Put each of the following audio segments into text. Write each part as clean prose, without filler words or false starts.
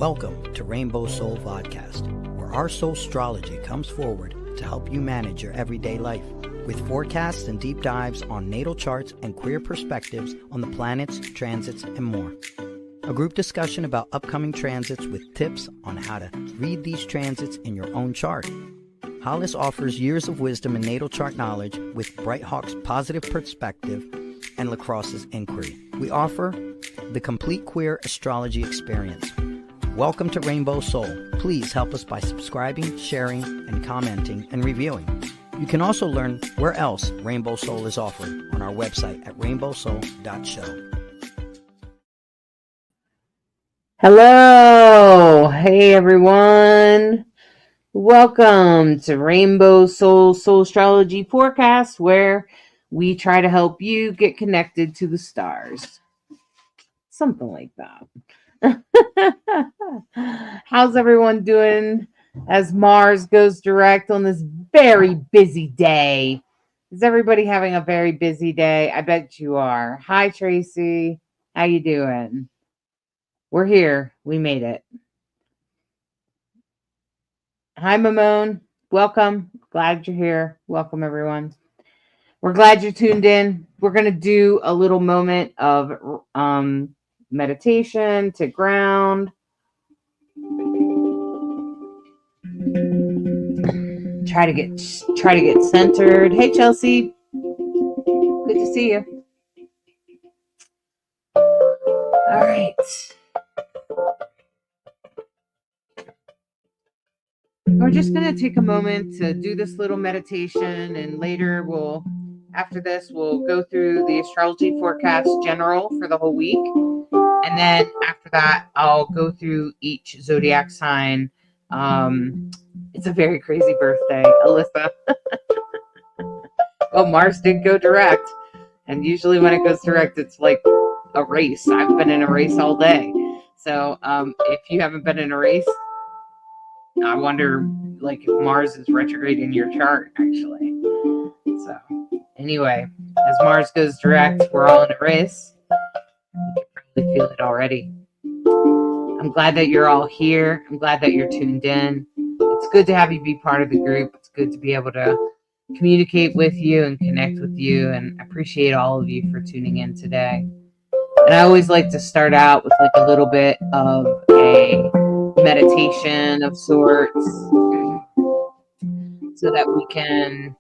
Welcome to Rainbow Soul Podcast, where our soul astrology comes forward to help you manage your everyday life, with forecasts and deep dives on natal charts and queer perspectives on the planets, transits, and more. A group discussion about upcoming transits with tips on how to read these transits in your own chart. Hollis offers years of wisdom and natal chart knowledge with Bright Hawk's positive perspective and Lacrosse's inquiry. We offer the complete queer astrology experience. Welcome to Rainbow Soul. Please help us by subscribing, sharing, and commenting and reviewing. You can also learn where else Rainbow Soul is offered on our website at rainbowsoul.show. Hello. Hey, everyone. Welcome to Rainbow Soul Astrology Forecast, where we try to help you get connected to the stars. Something like that. How's everyone doing as Mars goes direct on this very busy day? Is everybody having a very busy day? I bet you are. Hi, Tracy. How you doing? We're here. We made it. Hi, Mamone. Welcome. Glad you're here. Welcome, everyone. We're glad you're tuned in. We're going to do a little moment of meditation to ground. Try to get centered. Hey, Chelsea. Good to see you. All right. We're just going to take a moment to do this little meditation, and later after this, we'll go through the astrology forecast general for the whole week. And then after that, I'll go through each zodiac sign. It's a very crazy birthday, Alyssa. Oh, Mars did go direct. And usually when it goes direct, it's like a race. I've been in a race all day. So if you haven't been in a race, I wonder if Mars is retrograde in your chart, actually. So anyway, as Mars goes direct, we're all in a race. You can probably feel it already. I'm glad that you're all here. I'm glad that you're tuned in. It's good to have you be part of the group. It's good to be able to communicate with you and connect with you, and I appreciate all of you for tuning in today. And I always like to start out with a little bit of a meditation of sorts so that we can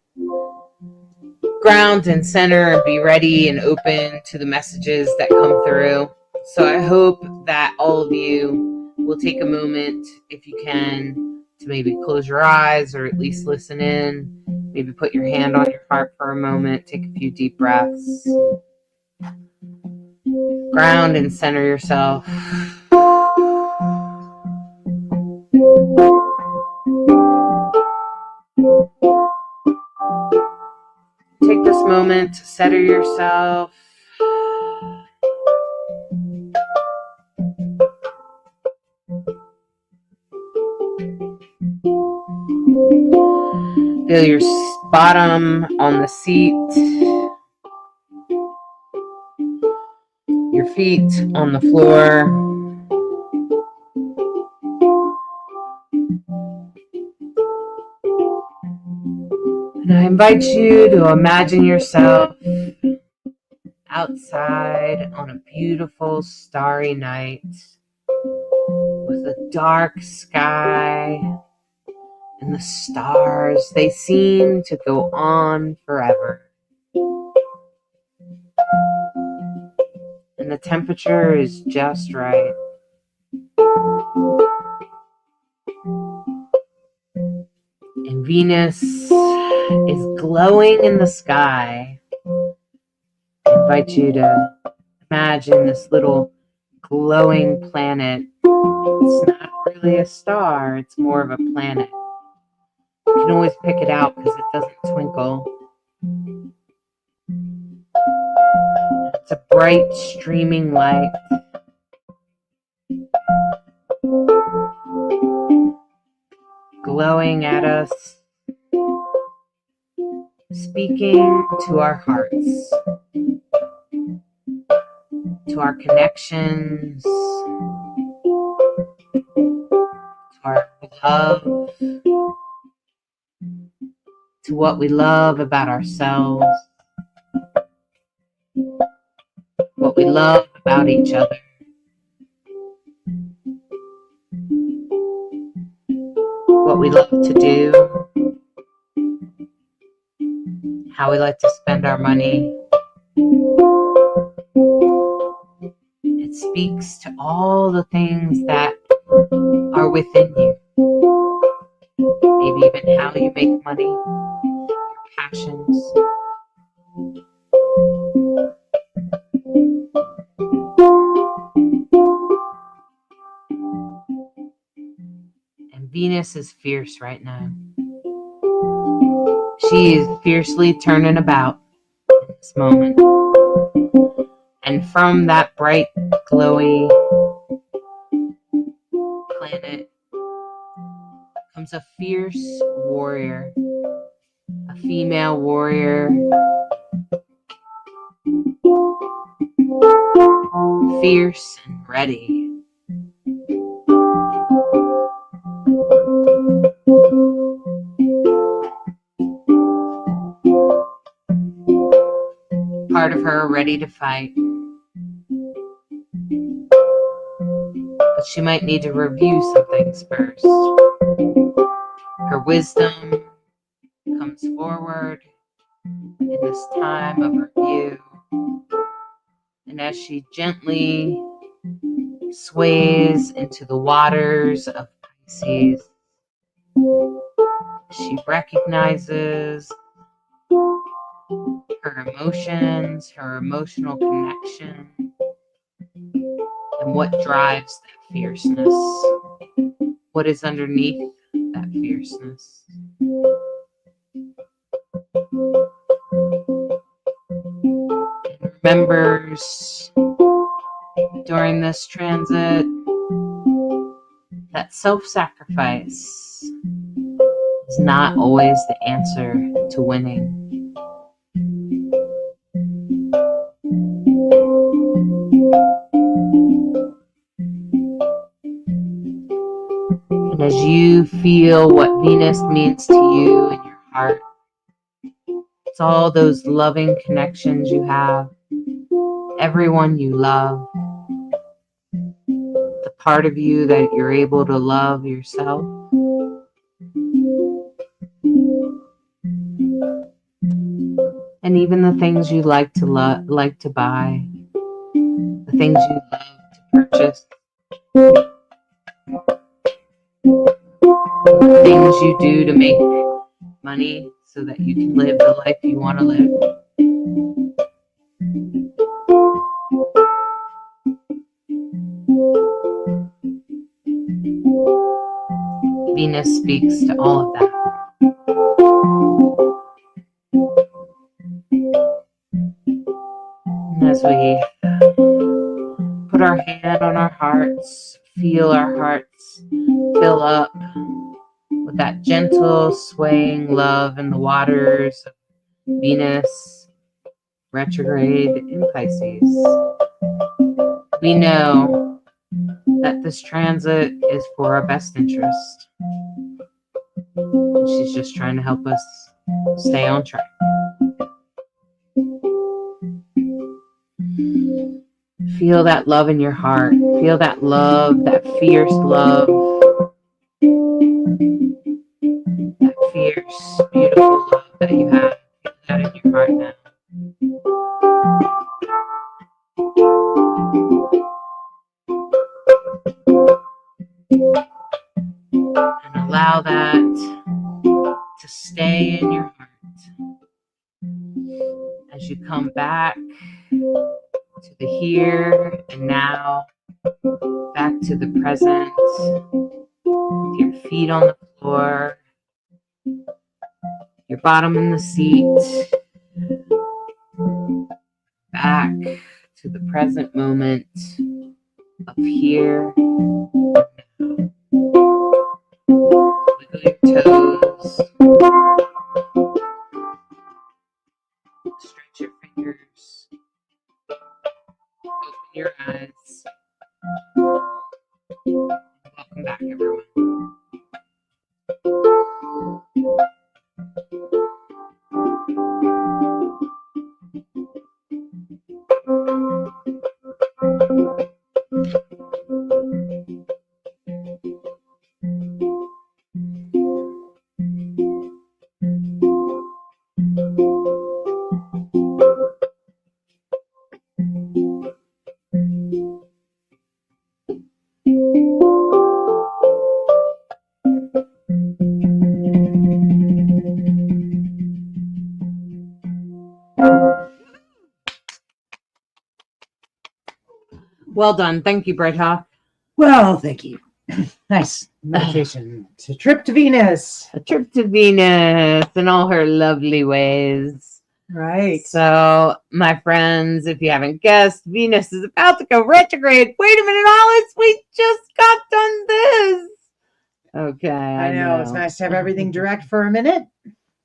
ground and center and be ready and open to the messages that come through. So I hope that all of you will take a moment, if you can, to maybe close your eyes or at least listen in. Maybe put your hand on your heart for a moment. Take a few deep breaths. Ground and center yourself. Take this moment to center yourself. Feel your bottom on the seat, your feet on the floor. And I invite you to imagine yourself outside on a beautiful starry night with a dark sky. And the stars, they seem to go on forever. And the temperature is just right. And Venus is glowing in the sky. I invite you to imagine this little glowing planet. It's not really a star, it's more of a planet. You can always pick it out because it doesn't twinkle. It's a bright, streaming light. Glowing at us, speaking to our hearts, to our connections, love, to what we love about ourselves, what we love about each other, what we love to do, how we like to spend our money. It speaks to all the things that are within you. Maybe even how you make money, your passions. And Venus is fierce right now. She is fiercely turning about in this moment. And from that bright, glowy planet comes a fierce warrior, a female warrior, fierce and ready. Part of her ready to fight. But she might need to review some things first. Her wisdom comes forward in this time of review. And as she gently sways into the waters of Pisces, she recognizes her emotions, her emotional connection, and what drives that fierceness. What is underneath that fierceness? And remembers during this transit that self-sacrifice is not always the answer to winning. And as you feel what Venus means to you in your heart, it's all those loving connections you have, everyone you love, the part of you that you're able to love yourself. And even the things you like to buy, the things you love to purchase, the things you do to make money so that you can live the life you want to live. Venus speaks to all of that. And as we put our hand on our hearts, feel our hearts fill up with that gentle swaying love in the waters of Venus retrograde in Pisces, we know that this transit is for our best interest. And she's just trying to help us stay on track. Feel that love in your heart. Feel that love, that fierce love. That fierce, beautiful love that you have. Feel that in your heart now. And allow that to stay in your heart as you come back to the here and now, back to the present, with your feet on the floor, your bottom in the seat, back to the present moment of here. Wiggle your toes, stretch your fingers, open your eyes. Welcome back, everyone. Well done. Thank you, Bright Hawk. Well, thank you. Nice meditation. It's a trip to Venus. A trip to Venus in all her lovely ways. Right. So, my friends, if you haven't guessed, Venus is about to go retrograde. Wait a minute, Alice. We just got done this. Okay. I know. It's nice to have everything direct for a minute,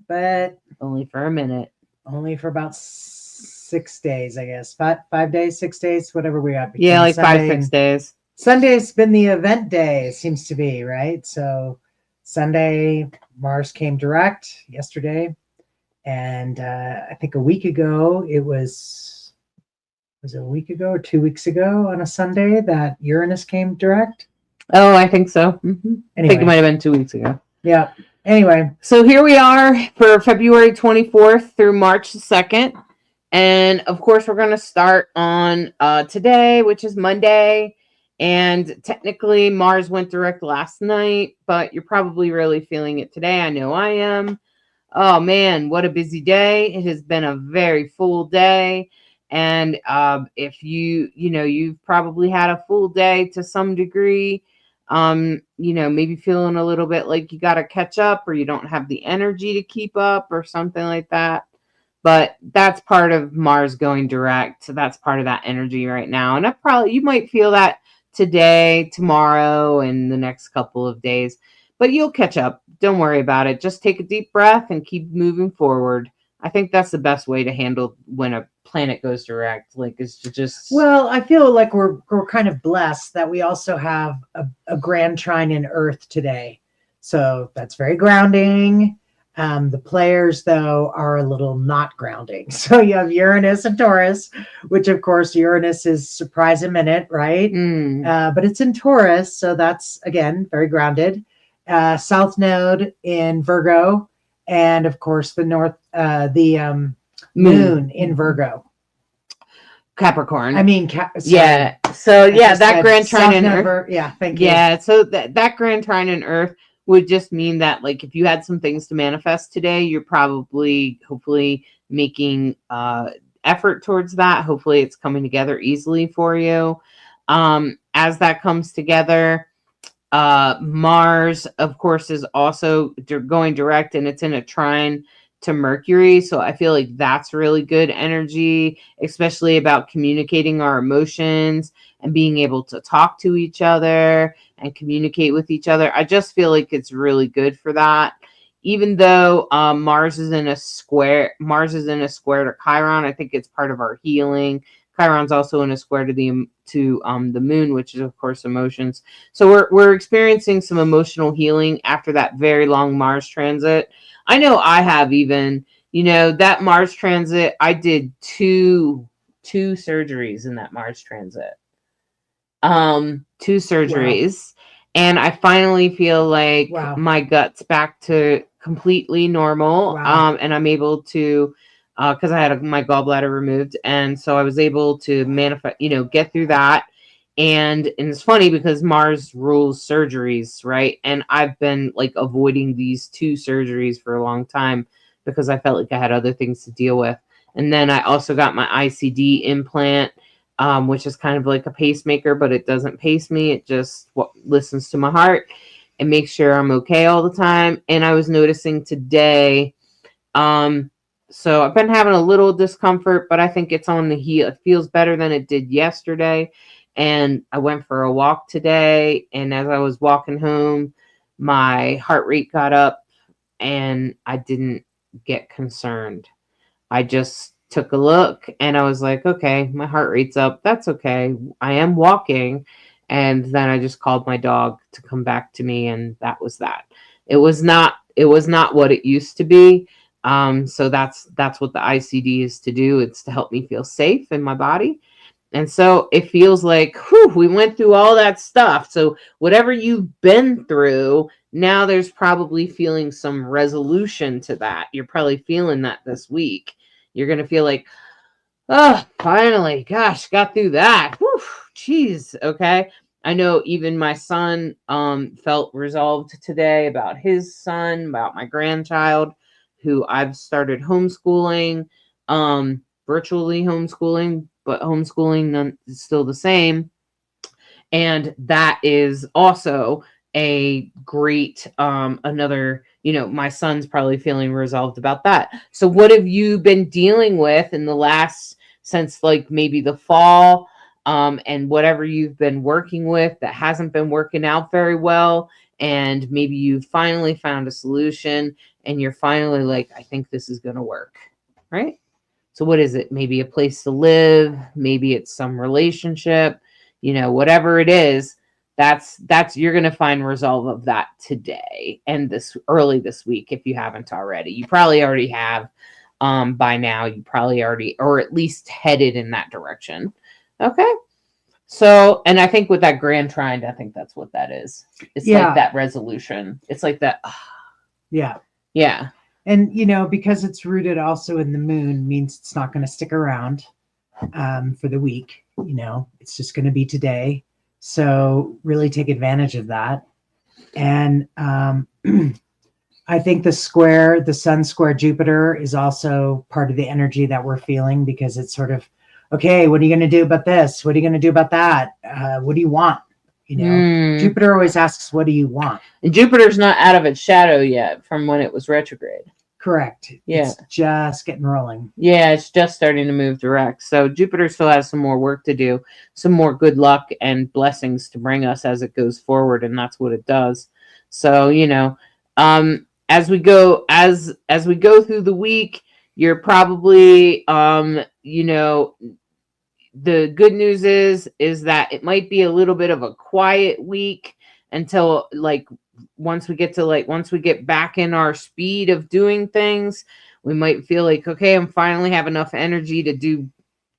but Only for a minute. only for about 6 days, I guess. 5 days, 6 days, whatever we got. Yeah, like Sunday 5-6 days. Sunday's been the event day, it seems to be, right? So Sunday, Mars came direct yesterday. And I think a week ago, it was it a week ago or 2 weeks ago on a Sunday that Uranus came direct? Oh, I think so. Mm-hmm. Anyway. I think it might have been 2 weeks ago. Yeah. Anyway. So here we are for February 24th through March 2nd. And of course, we're going to start on today, which is Monday. And technically, Mars went direct last night, but you're probably really feeling it today. I know I am. Oh, man, what a busy day. It has been a very full day. And if you've probably had a full day to some degree, maybe feeling a little bit like you got to catch up or you don't have the energy to keep up or something like that. But that's part of Mars going direct. So that's part of that energy right now. And you might feel that today, tomorrow, and the next couple of days. But you'll catch up. Don't worry about it. Just take a deep breath and keep moving forward. I think that's the best way to handle when a planet goes direct. Like, is to just... Well, I feel like we're kind of blessed that we also have a grand trine in Earth today. So that's very grounding. The players, though, are a little not grounding. So you have Uranus and Taurus, which, of course, Uranus is surprise a minute, right? But it's in Taurus, so that's, again, very grounded. South Node in Virgo, and, of course, the moon in Virgo. Capricorn. I mean, yeah. So, yeah, that grand trine in Earth. Yeah, thank you. Yeah, so that grand trine in Earth would just mean that, like, if you had some things to manifest today, you're probably, hopefully, making effort towards that. Hopefully, it's coming together easily for you. As that comes together, Mars, of course, is also going direct, and it's in a trine to Mercury. So I feel like that's really good energy, especially about communicating our emotions and being able to talk to each other and communicate with each other. I just feel like it's really good for that. Even though Mars is in a square to Chiron, I think it's part of our healing. Chiron's also in a square to the moon, which is, of course, emotions. So we're experiencing some emotional healing after that very long Mars transit. I know I have even, that Mars transit, I did two surgeries in that Mars transit. 2 surgeries. Wow. And I finally feel like my gut's back to completely normal. Wow. And I'm able to, because I had my gallbladder removed. And so I was able to get through that. And it's funny because Mars rules surgeries, right? And I've been like avoiding these 2 surgeries for a long time because I felt like I had other things to deal with. And then I also got my ICD implant, which is kind of like a pacemaker, but it doesn't pace me. It just listens to my heart and makes sure I'm okay all the time. And I was noticing today, so I've been having a little discomfort, but I think it's on the heel. It feels better than it did yesterday. And I went for a walk today. And as I was walking home, my heart rate got up and I didn't get concerned. I just took a look and I was like, okay, my heart rate's up. That's okay. I am walking. And then I just called my dog to come back to me. And that was that. It was not what it used to be. So that's what the ICD is to do. It's to help me feel safe in my body. And so it feels like, whew, we went through all that stuff. So whatever you've been through, now there's probably feeling some resolution to that. You're probably feeling that this week. You're going to feel like, oh, finally, gosh, got through that. Whew, geez, okay. I know even my son felt resolved today about his son, about my grandchild, who I've started homeschooling, virtually homeschooling, but homeschooling is still the same. And that is also a great, another, my son's probably feeling resolved about that. So what have you been dealing with in the last, since like maybe the fall, and whatever you've been working with that hasn't been working out very well, and maybe you finally found a solution and you're finally like, I think this is going to work, right? So what is it? Maybe a place to live, maybe it's some relationship, whatever it is, that's you're going to find resolve of that today and this early this week. If you haven't already, you probably already have, by now. You probably already, or at least headed in that direction. Okay. So, and I think with that grand trine, I think that's what that is. It's like that resolution. It's like that. Yeah. Yeah. And, because it's rooted also in the moon means it's not going to stick around for the week. It's just going to be today. So really take advantage of that. And I think the sun square Jupiter is also part of the energy that we're feeling, because it's sort of, okay, what are you going to do about this? What are you going to do about that? What do you want? Jupiter always asks, what do you want? And Jupiter's not out of its shadow yet from when it was retrograde. Correct. Yeah. It's just getting rolling. Yeah, it's just starting to move direct. So Jupiter still has some more work to do, some more good luck and blessings to bring us as it goes forward, and that's what it does. So, as we go through the week, you're probably the good news is that it might be a little bit of a quiet week until once we get back in our speed of doing things, we might feel like, okay, I'm finally have enough energy to do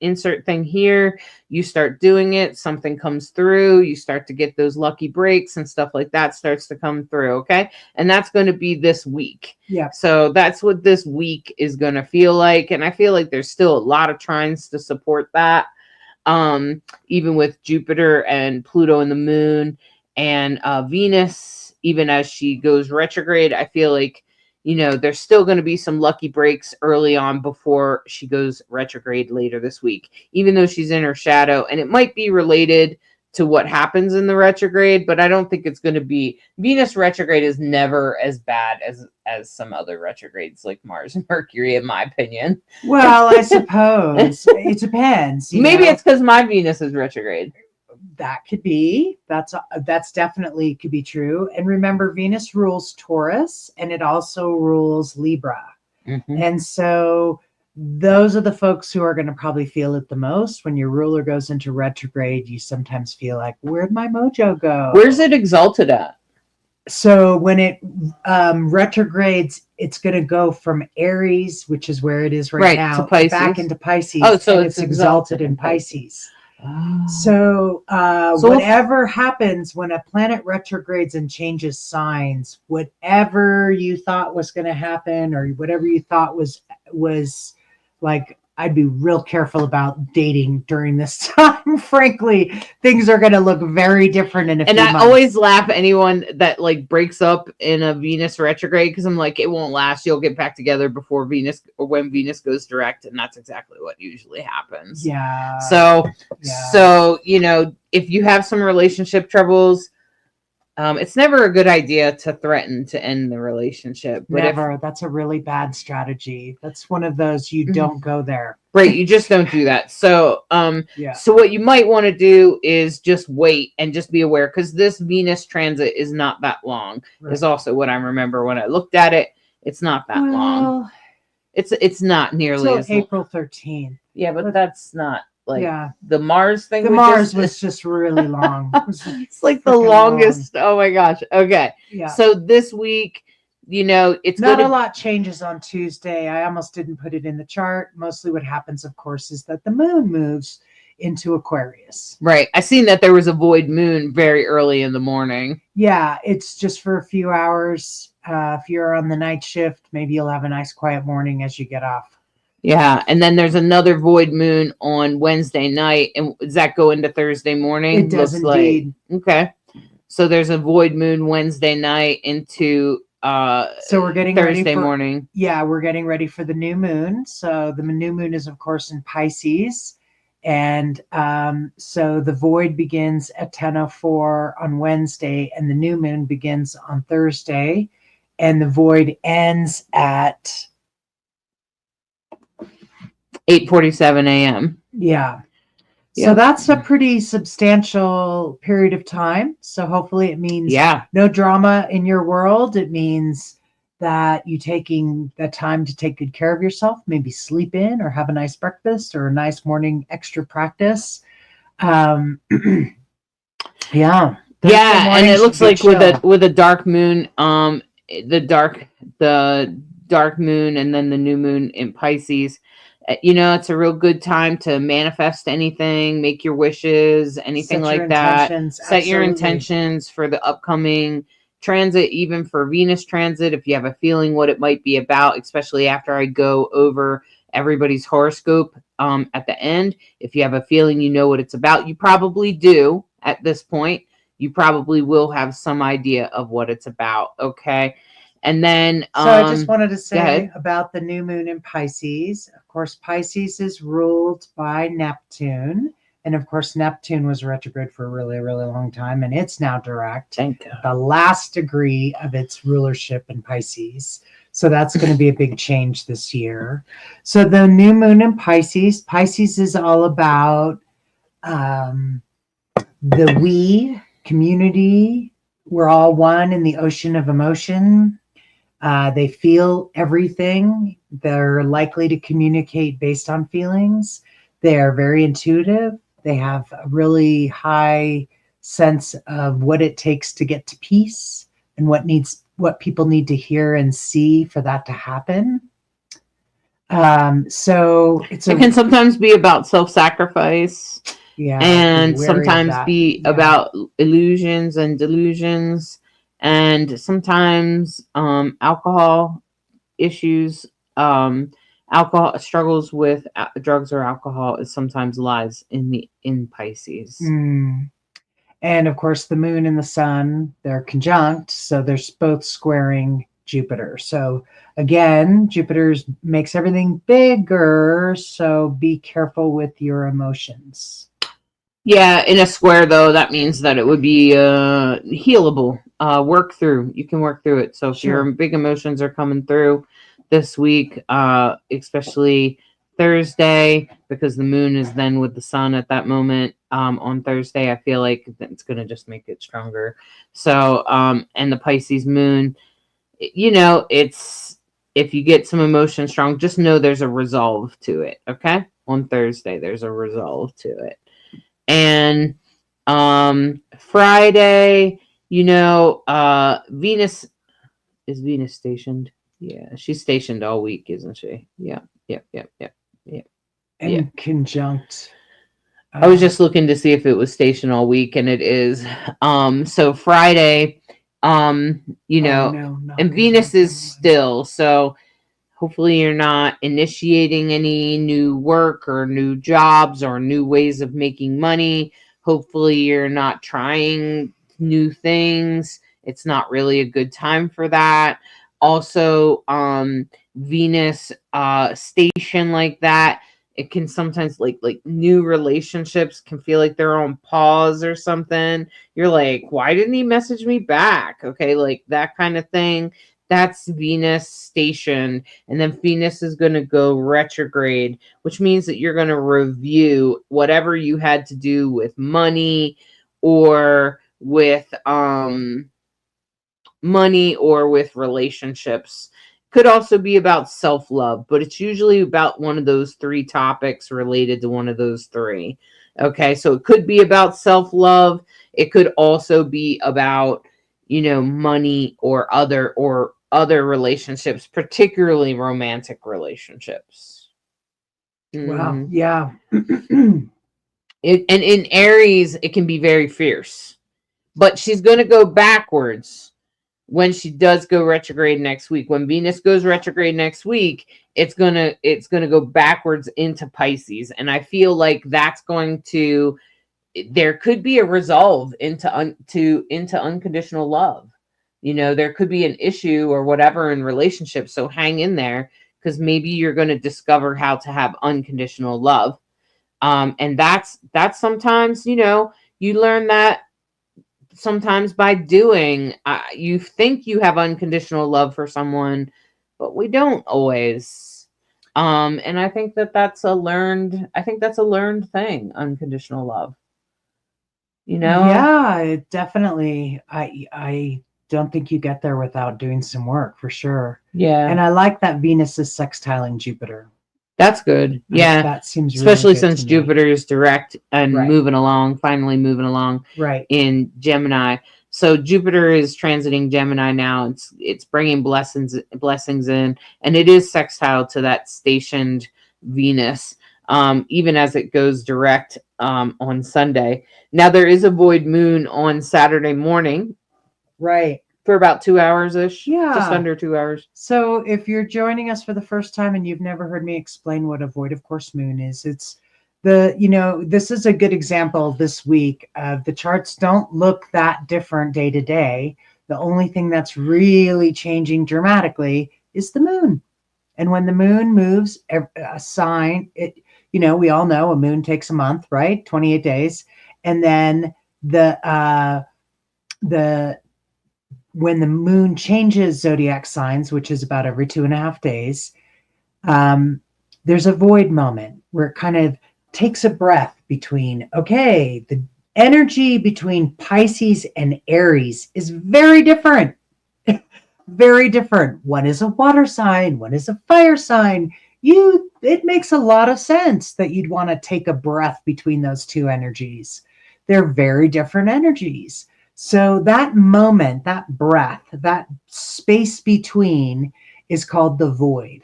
insert thing here. You start doing it, something comes through, you start to get those lucky breaks and stuff like that starts to come through. Okay. And that's going to be this week. Yeah. So that's what this week is going to feel like. And I feel like there's still a lot of trines to support that. Even with Jupiter and Pluto and the moon and Venus, even as she goes retrograde, I feel like, there's still going to be some lucky breaks early on before she goes retrograde later this week, even though she's in her shadow. And it might be related to what happens in the retrograde, but I don't think it's going to be. Venus retrograde is never as bad as some other retrogrades like Mars and Mercury, in my opinion. Well, I suppose it depends. Maybe it's because my Venus is retrograde. That could be. That's definitely could be true. And remember, Venus rules Taurus, and it also rules Libra. Mm-hmm. And so those are the folks who are going to probably feel it the most. When your ruler goes into retrograde, you sometimes feel like, where'd my mojo go? Where's it exalted at? So when it retrogrades, it's going to go from Aries, which is where it is right now, back into Pisces. Oh, so it's exalted in Pisces. So whatever happens when a planet retrogrades and changes signs, whatever you thought was going to happen, or whatever you thought was like, I'd be real careful about dating during this time. Frankly, things are going to look very different in a few months. And I always laugh at anyone that breaks up in a Venus retrograde, because I'm like, it won't last. You'll get back together before Venus, or when Venus goes direct, and that's exactly what usually happens. Yeah. So if you have some relationship troubles, it's never a good idea to threaten to end the relationship. But that's a really bad strategy. That's one of those, you don't go there. Right. You just don't do that. So, So what you might want to do is just wait and just be aware, because this Venus transit is not that long. Right. Is also what I remember when I looked at it. It's not that long. It's not nearly as April 13th. Yeah, but that's not. The Mars thing. The Mars was just really long. It's like the longest. Long. Oh my gosh. Okay. Yeah. So this week, it's not a lot changes on Tuesday. I almost didn't put it in the chart. Mostly what happens, of course, is that the moon moves into Aquarius. Right. I seen that there was a void moon very early in the morning. Yeah, it's just for a few hours. If you're on the night shift, maybe you'll have a nice quiet morning as you get off. Yeah, and then there's another void moon on Wednesday night, and does that go into Thursday morning? It does indeed. Okay, so there's a void moon Wednesday night into So we're getting Thursday ready for, morning. Yeah, we're getting ready for the new moon. So the new moon is, of course, in Pisces. And so the void begins at 10:04 on Wednesday, and the new moon begins on Thursday. And the void ends at 8:47 a.m. Yeah. Yeah. So that's a pretty substantial period of time. So hopefully it means no drama in your world. It means that you taking the time to take good care of yourself, maybe sleep in or have a nice breakfast or a nice morning extra practice. Yeah. Yeah, and it looks like with a dark moon, the dark moon and then the new moon in Pisces, it's a real good time to manifest anything, make your wishes, anything like that. Set your intentions for the upcoming transit, even for Venus transit, if you have a feeling what it might be about, especially after I go over everybody's horoscope at the end. If you have a feeling you know what it's about, you probably do at this point. You probably will have some idea of what it's about, okay? And then so I just wanted to say about the new moon in Pisces. Of course, Pisces is ruled by Neptune. And of course, Neptune was retrograde for a really, really long time, and it's now direct. Thank God. The last degree of its rulership in Pisces. So that's going to be a big change this year. So the new moon in Pisces is all about the we community. We're all one in the ocean of emotion. They feel everything. They're likely to communicate based on feelings. They are very intuitive. They have a really high sense of what it takes to get to peace and what people need to hear and see for that to happen. So it can sometimes be about self-sacrifice. Yeah, and sometimes be about illusions and delusions, and sometimes alcohol issues, alcohol struggles with drugs or alcohol is sometimes lies in Pisces. And of course the moon and the sun, they're conjunct, so they're both squaring Jupiter. So again, Jupiter makes everything bigger, so be careful with your emotions. Yeah, in a square though, that means that it would be healable. Work through. You can work through it. So if your big emotions are coming through this week, especially Thursday, because the moon is then with the sun at that moment on Thursday, I feel like it's going to just make it stronger. So, and the Pisces moon, it's, if you get some emotion strong, just know there's a resolve to it. Okay. On Thursday, there's a resolve to it. And Friday, Venus stationed. Yeah, she's stationed all week, isn't she? Yeah. And conjunct. I was just looking to see if it was stationed all week, and it is. So Friday, and Venus is still. So hopefully you're not initiating any new work or new jobs or new ways of making money. Hopefully you're not trying new things. It's not really a good time for that. Also, Venus station like that, it can sometimes like new relationships can feel like they're on pause or something. You're like, why didn't he message me back? Okay, like that kind of thing. That's Venus stationed, and then Venus is going to go retrograde, which means that you're going to review whatever you had to do with money or with relationships. Could also be about self-love, but it's usually about one of those three topics related to one of those three. Okay, so it could be about self-love. It could also be about, money or other relationships, particularly romantic relationships. Wow. Yeah. And in Aries, it can be very fierce. But she's going to go backwards when she does go retrograde next week. When Venus goes retrograde next week, it's gonna go backwards into Pisces. And I feel like that's going to, there could be a resolve into unconditional love. You know, there could be an issue or whatever in relationships. So hang in there, because maybe you're going to discover how to have unconditional love. And that's sometimes, you know, you learn that sometimes by doing. You think you have unconditional love for someone, but we don't always. And I think that's a learned thing, unconditional love. You know? Yeah, it definitely. I don't think you get there without doing some work, for sure. Yeah. And I like that Venus is sextiling Jupiter. That's good. Yeah. That seems especially really good since to me. Jupiter is direct and finally moving along Right. in Gemini. So Jupiter is transiting Gemini now. It's bringing blessings in, and it is sextile to that stationed Venus, even as it goes direct on Sunday. Now there is a void moon on Saturday morning, Right. for about 2 hours ish. Yeah. Just under 2 hours. So if you're joining us for the first time and you've never heard me explain what a void of course moon is, it's this is a good example this week. The charts don't look that different day to day. The only thing that's really changing dramatically is the moon. And when the moon moves a sign, we all know a moon takes a month, right? 28 days. And then when the moon changes zodiac signs, which is about every 2.5 days, there's a void moment where it kind of takes a breath between, okay, the energy between Pisces and Aries is very different. Very different. One is a water sign, one is a fire sign. It makes a lot of sense that you'd want to take a breath between those two energies. They're very different energies. So that moment, that breath, that space between is called the void.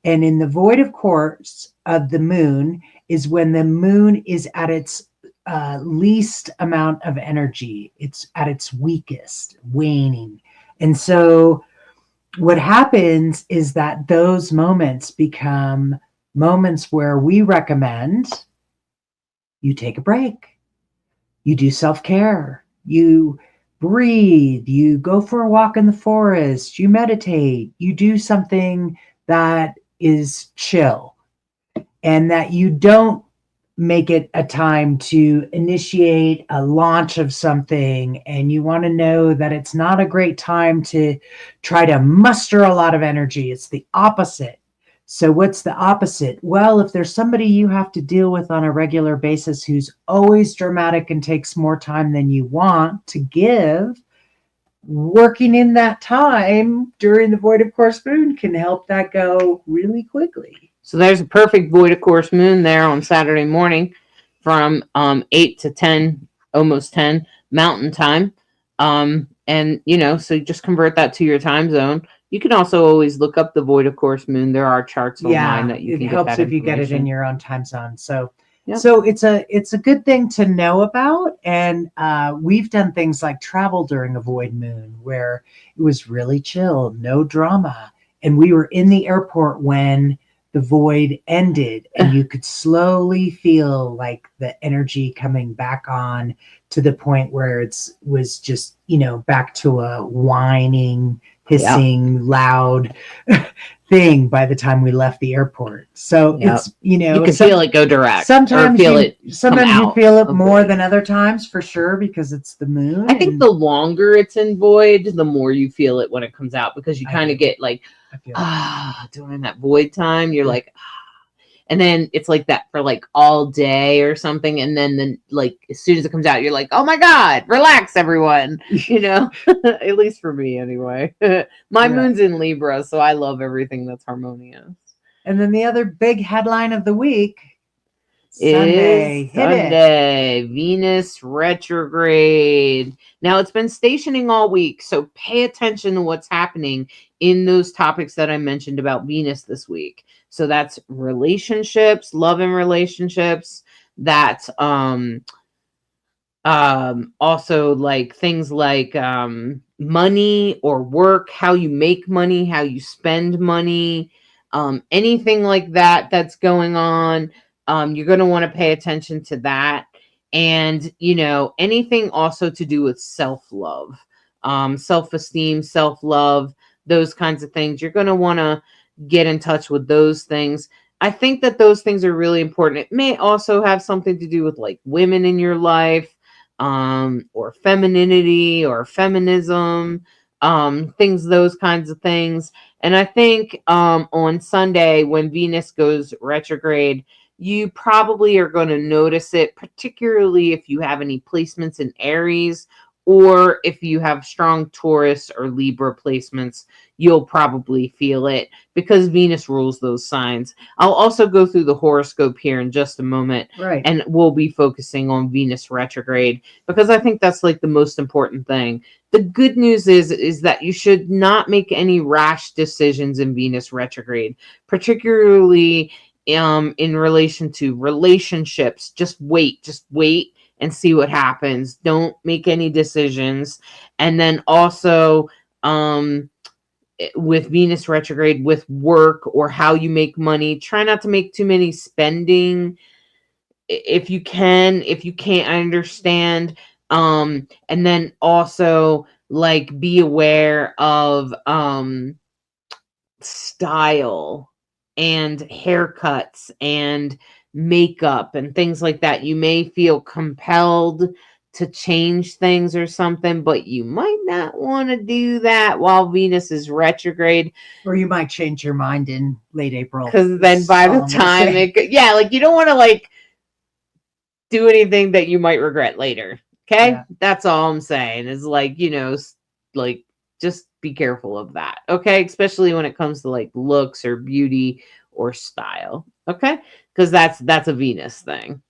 And in the void, of course, of the moon is when the moon is at its least amount of energy. It's at its weakest, waning. And so what happens is that those moments become moments where we recommend you take a break, you do self-care, you breathe, you go for a walk in the forest, you meditate, you do something that is chill, and that you don't make it a time to initiate a launch of something, and you want to know that it's not a great time to try to muster a lot of energy. It's the opposite. So what's the opposite? Well, if there's somebody you have to deal with on a regular basis who's always dramatic and takes more time than you want to give, working in that time during the void of course moon can help that go really quickly. So there's a perfect void of course moon there on Saturday morning from 8 to 10, almost 10 Mountain Time. And, so you just convert that to your time zone. You can also always look up the void of course moon. There are charts online that you can get. It helps if you get it in your own time zone. So, yep. So it's a good thing to know about. And we've done things like travel during a void moon where it was really chill, no drama. And we were in the airport when the void ended, and you could slowly feel like the energy coming back on to the point where it was just, back to a whining, hissing, loud thing by the time we left the airport. So it's, you can feel it go direct. Sometimes you feel it more void than other times, for sure, because it's the moon. I think the longer it's in void, the more you feel it when it comes out, because you kind of get like, during that void time, you're like, and then it's like that for like all day or something. And then like, as soon as it comes out, you're like, oh my God, relax everyone, at least for me anyway. My moon's in Libra, so I love everything that's harmonious. And then the other big headline of the week, Sunday, Venus retrograde. Now it's been stationing all week, so pay attention to what's happening in those topics that I mentioned about Venus this week. So that's relationships, love and relationships, that also like things like money or work, how you make money, how you spend money, anything like that that's going on. You're going to want to pay attention to that. And, anything also to do with self-love, self-esteem, self-love, those kinds of things. You're going to want to get in touch with those things. I think that those things are really important. It may also have something to do with like women in your life, or femininity or feminism, things, those kinds of things. And I think on Sunday when Venus goes retrograde, you probably are going to notice it, particularly if you have any placements in Aries, or if you have strong Taurus or Libra placements, you'll probably feel it because Venus rules those signs. I'll also go through the horoscope here in just a moment. Right. And we'll be focusing on Venus retrograde because I think that's like the most important thing. The good news is that you should not make any rash decisions in Venus retrograde, particularly in relation to relationships. Just wait and see what happens. Don't make any decisions. And then also with Venus retrograde, with work or how you make money, try not to make too many spending. If you can't, I understand. And then also like be aware of style and haircuts and makeup and things like that. You may feel compelled to change things or something, but you might not want to do that while Venus is retrograde. Or you might change your mind in late April. Because then by the time like you don't want to like do anything that you might regret later. Okay. Yeah. That's all I'm saying is like, like just be careful of that. Okay. Especially when it comes to like looks or beauty or style. Okay. Because that's a Venus thing.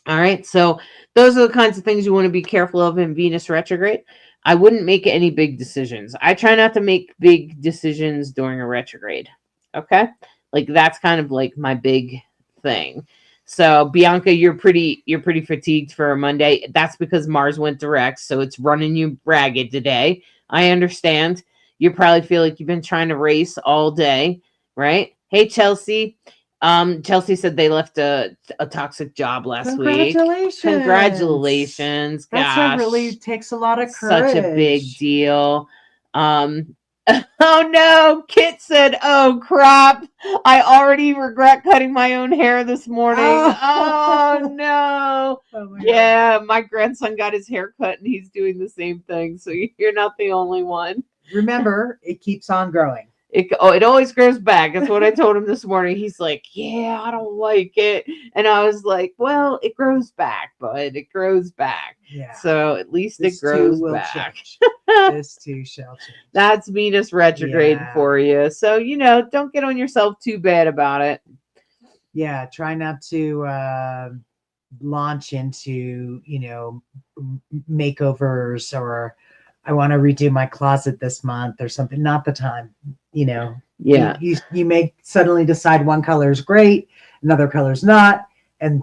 All right. So those are the kinds of things you want to be careful of in Venus retrograde. I wouldn't make any big decisions. I try not to make big decisions during a retrograde. Okay. Like that's kind of like my big thing. So Bianca, you're pretty fatigued for a Monday. That's because Mars went direct. So it's running you ragged today. I understand. You probably feel like you've been trying to race all day, right? Hey, Chelsea. Chelsea said they left a toxic job last week. Congratulations. That really takes a lot of courage. Such a big deal. Oh no, Kit said, oh crap. I already regret cutting my own hair this morning. Oh no. Oh yeah, my grandson got his hair cut and he's doing the same thing. So you're not the only one. Remember, it keeps on growing. It always grows back. That's what I told him this morning. He's like, yeah, I don't like it. And I was like, well, it grows back, bud. It grows back. Yeah. So at least this it grows back. This too shall change. That's Venus retrograde for you. So, don't get on yourself too bad about it. Yeah. Try not to launch into, makeovers or I want to redo my closet this month or something. Not the time, Yeah. You may suddenly decide one color is great, another color is not. And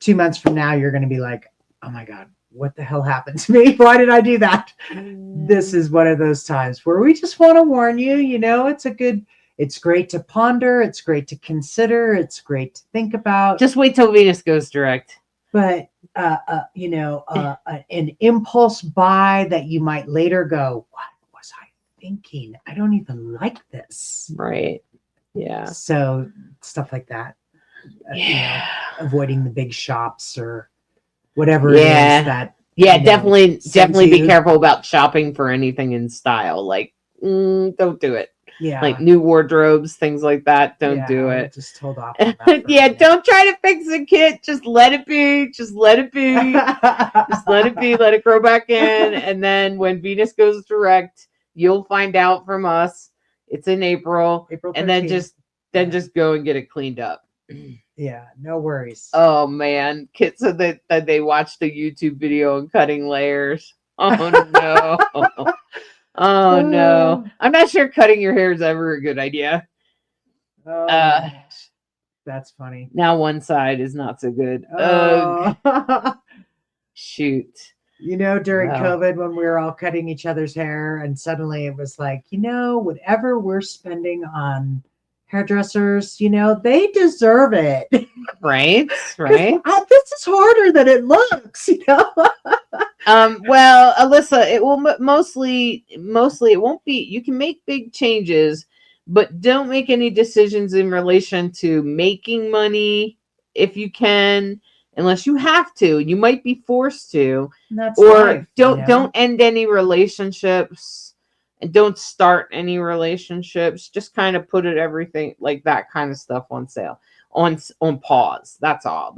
2 months from now, you're going to be like, oh my God, what the hell happened to me? Why did I do that? This is one of those times where we just want to warn you, it's great to ponder. It's great to consider. It's great to think about. Just wait till Venus goes direct. But an impulse buy that you might later go, what was I thinking? I don't even like this. Right. Yeah. So stuff like that. Yeah. Avoiding the big shops or whatever it is that. Yeah, definitely be careful about shopping for anything in style. Like, don't do it. Yeah. Like new wardrobes, things like that. Don't do it. Just hold off on that. Yeah, don't try to fix it, Kit. Just let it be. Just let it be. Just let it be. Let it grow back in. And then when Venus goes direct, you'll find out from us. It's in April. April 13th. And then just go and get it cleaned up. Yeah, no worries. Oh man. Kit said that they watched a YouTube video on cutting layers. Oh no. Oh no. I'm not sure cutting your hair is ever a good idea. That's funny. Now one side is not so good. Oh. Shoot. During Wow. COVID, when we were all cutting each other's hair, and suddenly it was like, whatever we're spending on hairdressers, they deserve it. Right. Right. This is harder than it looks, Well, Alyssa, it will mostly it won't be. You can make big changes, but don't make any decisions in relation to making money if you can, unless you have to. You might be forced to, That's or life, don't end any relationships and don't start any relationships. Just kind of put it everything like that kind of stuff on sale, on pause. That's all.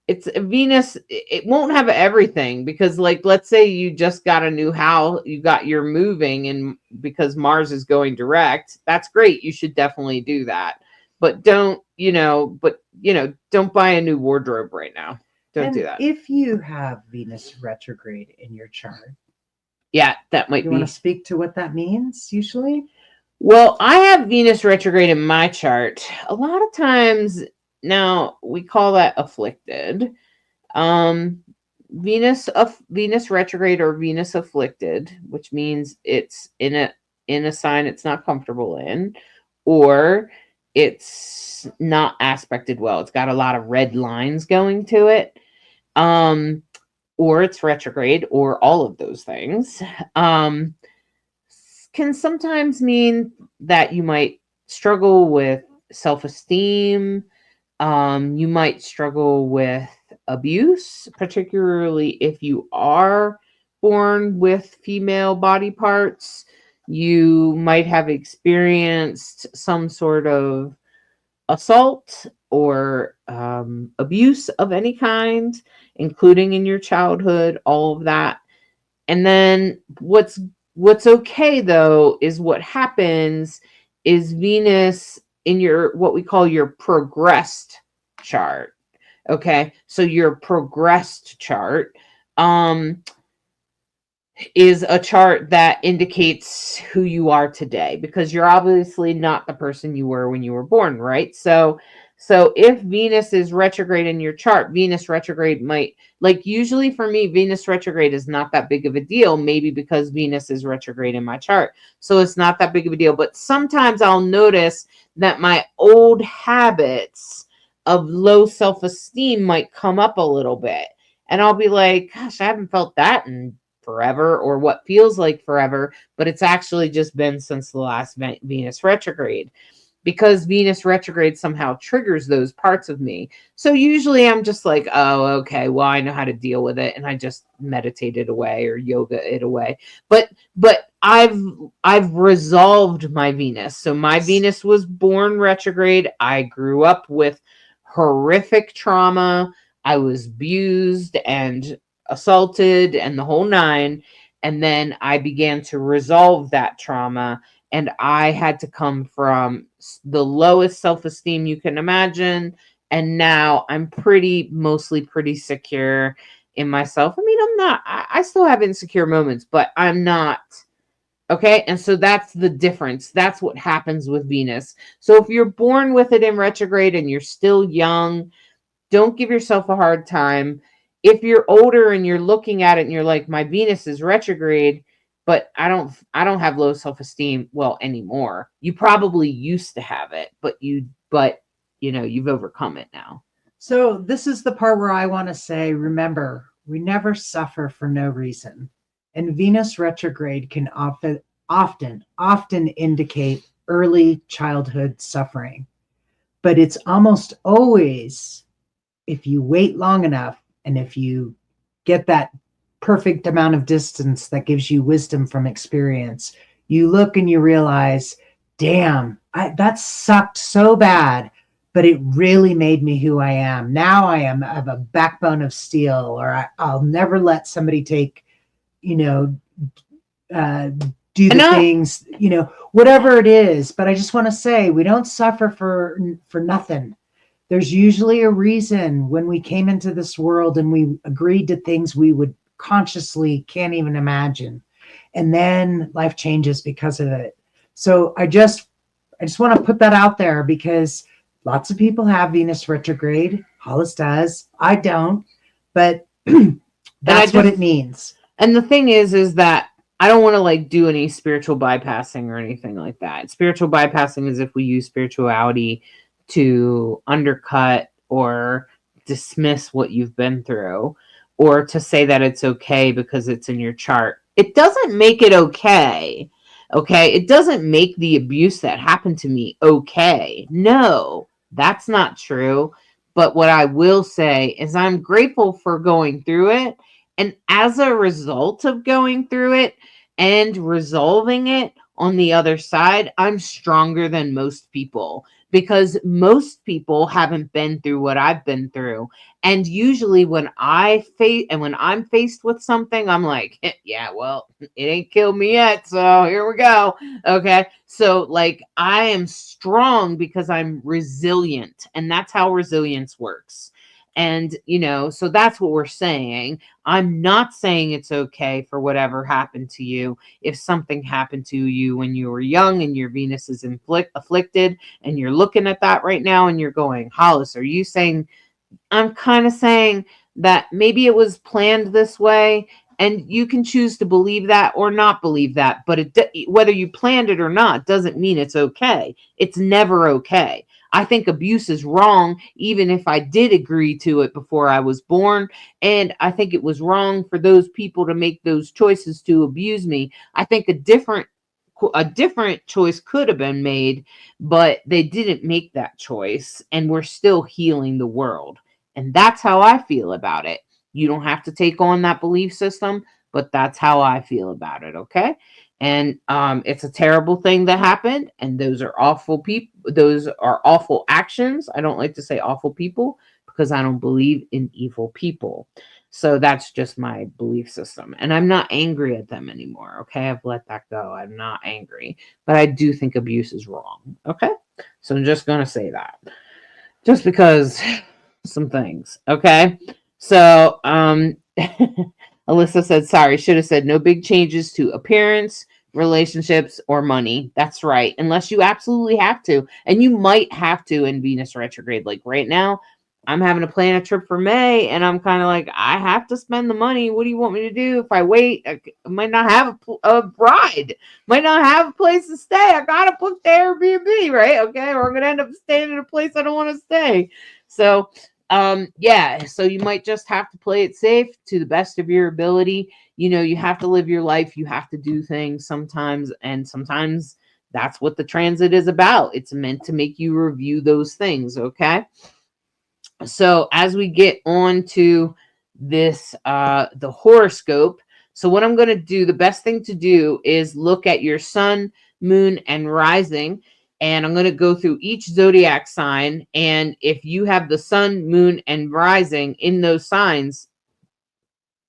It's a Venus. It won't have everything because, like, let's say you just got a new house, you're moving, and because Mars is going direct, that's great. You should definitely do that. But don't buy a new wardrobe right now. Don't do that. If you have Venus retrograde in your chart, Yeah, that might you be. want to speak to what that means usually? Well, I have Venus retrograde in my chart. A lot of times now we call that afflicted. Venus retrograde or Venus afflicted, which means it's in a sign it's not comfortable in, or it's not aspected well. It's got a lot of red lines going to it. Or it's retrograde, or all of those things. Can sometimes mean that you might struggle with self-esteem. You might struggle with abuse, particularly if you are born with female body parts. You might have experienced some sort of assault or abuse of any kind, including in your childhood, all of that. And then what's okay though is what happens is Venus in your what we call your progressed chart. Okay, so your progressed chart is a chart that indicates who you are today, because you're obviously not the person you were when you were born, right? So if Venus is retrograde in your chart, Venus retrograde might, like, usually for me, Venus retrograde is not that big of a deal, maybe because Venus is retrograde in my chart. So it's not that big of a deal. But sometimes I'll notice that my old habits of low self-esteem might come up a little bit. And I'll be like, gosh, I haven't felt that in forever, or what feels like forever, but it's actually just been since the last Venus retrograde, because Venus retrograde somehow triggers those parts of me. So usually I'm just like, oh, okay, well, I know how to deal with it, and I just meditate it away or yoga it away. But I've resolved my Venus. So my Venus was born retrograde. I grew up with horrific trauma. I was abused and assaulted and the whole nine. And then I began to resolve that trauma. And I had to come from the lowest self-esteem you can imagine. And now I'm mostly pretty secure in myself. I mean, I still have insecure moments, but I'm not. Okay. And so that's the difference. That's what happens with Venus. So if you're born with it in retrograde and you're still young, don't give yourself a hard time. If you're older and you're looking at it and you're like, my Venus is retrograde, but I don't have low self-esteem, well, anymore. You probably used to have it, but you've overcome it now. So this is the part where I want to say, remember, we never suffer for no reason. And Venus retrograde can often indicate early childhood suffering. But it's almost always, if you wait long enough and if you get that perfect amount of distance that gives you wisdom from experience, you look and you realize, damn, that sucked so bad, but it really made me who I am. Now I have a backbone of steel, or I'll never let somebody take, do the things, whatever it is. But I just want to say, we don't suffer for nothing. There's usually a reason when we came into this world and we agreed to things we would consciously can't even imagine. And then life changes because of it. So I just want to put that out there, because Lots of people have Venus retrograde. Hollis does. I don't, but that's what it means. And the thing is that I don't want to like do any spiritual bypassing or anything like that. Spiritual bypassing is if we use spirituality to undercut or dismiss what you've been through, or to say that it's okay because it's in your chart. It doesn't make it okay. Okay. It doesn't make the abuse that happened to me okay. No, that's not true. But what I will say is I'm grateful for going through it. And as a result of going through it and resolving it on the other side, I'm stronger than most people, because most people haven't been through what I've been through. And usually when I'm faced with something, I'm like, yeah, well, it ain't killed me yet. So here we go. Okay. So like I am strong because I'm resilient, and that's how resilience works. And, so that's what we're saying. I'm not saying it's okay for whatever happened to you. If something happened to you when you were young and your Venus is afflicted, and you're looking at that right now and you're going, Hollis, are you saying? I'm kind of saying that maybe it was planned this way, and you can choose to believe that or not believe that. But whether you planned it or not doesn't mean it's okay. It's never okay. I think abuse is wrong, even if I did agree to it before I was born. And I think it was wrong for those people to make those choices to abuse me. I think a different choice could have been made, but they didn't make that choice, and we're still healing the world. And that's how I feel about it. You don't have to take on that belief system, but that's how I feel about it. Okay. And it's a terrible thing that happened, and those are awful people. Those are awful actions. I don't like to say awful people because I don't believe in evil people. So that's just my belief system. And I'm not angry at them anymore. Okay. I've let that go. I'm not angry, but I do think abuse is wrong. Okay. So I'm just going to say that just because some things. Okay. So, Alyssa said, sorry, should have said no big changes to appearance, relationships, or money. That's right. Unless you absolutely have to. And you might have to in Venus retrograde. Like right now, I'm having to plan a trip for May, and I'm kind of like, I have to spend the money. What do you want me to do? If I wait, I might not have a bride, might not have a place to stay. I got to book the Airbnb, right? Okay. Or I'm going to end up staying in a place I don't want to stay. So, yeah, so you might just have to play it safe to the best of your ability. You have to live your life. You have to do things sometimes, and sometimes that's what the transit is about. It's meant to make you review those things. Okay. So as we get on to this, the horoscope. So what I'm going to do, the best thing to do is look at your sun, moon, and rising. And I'm going to go through each zodiac sign. And if you have the sun, moon, and rising in those signs,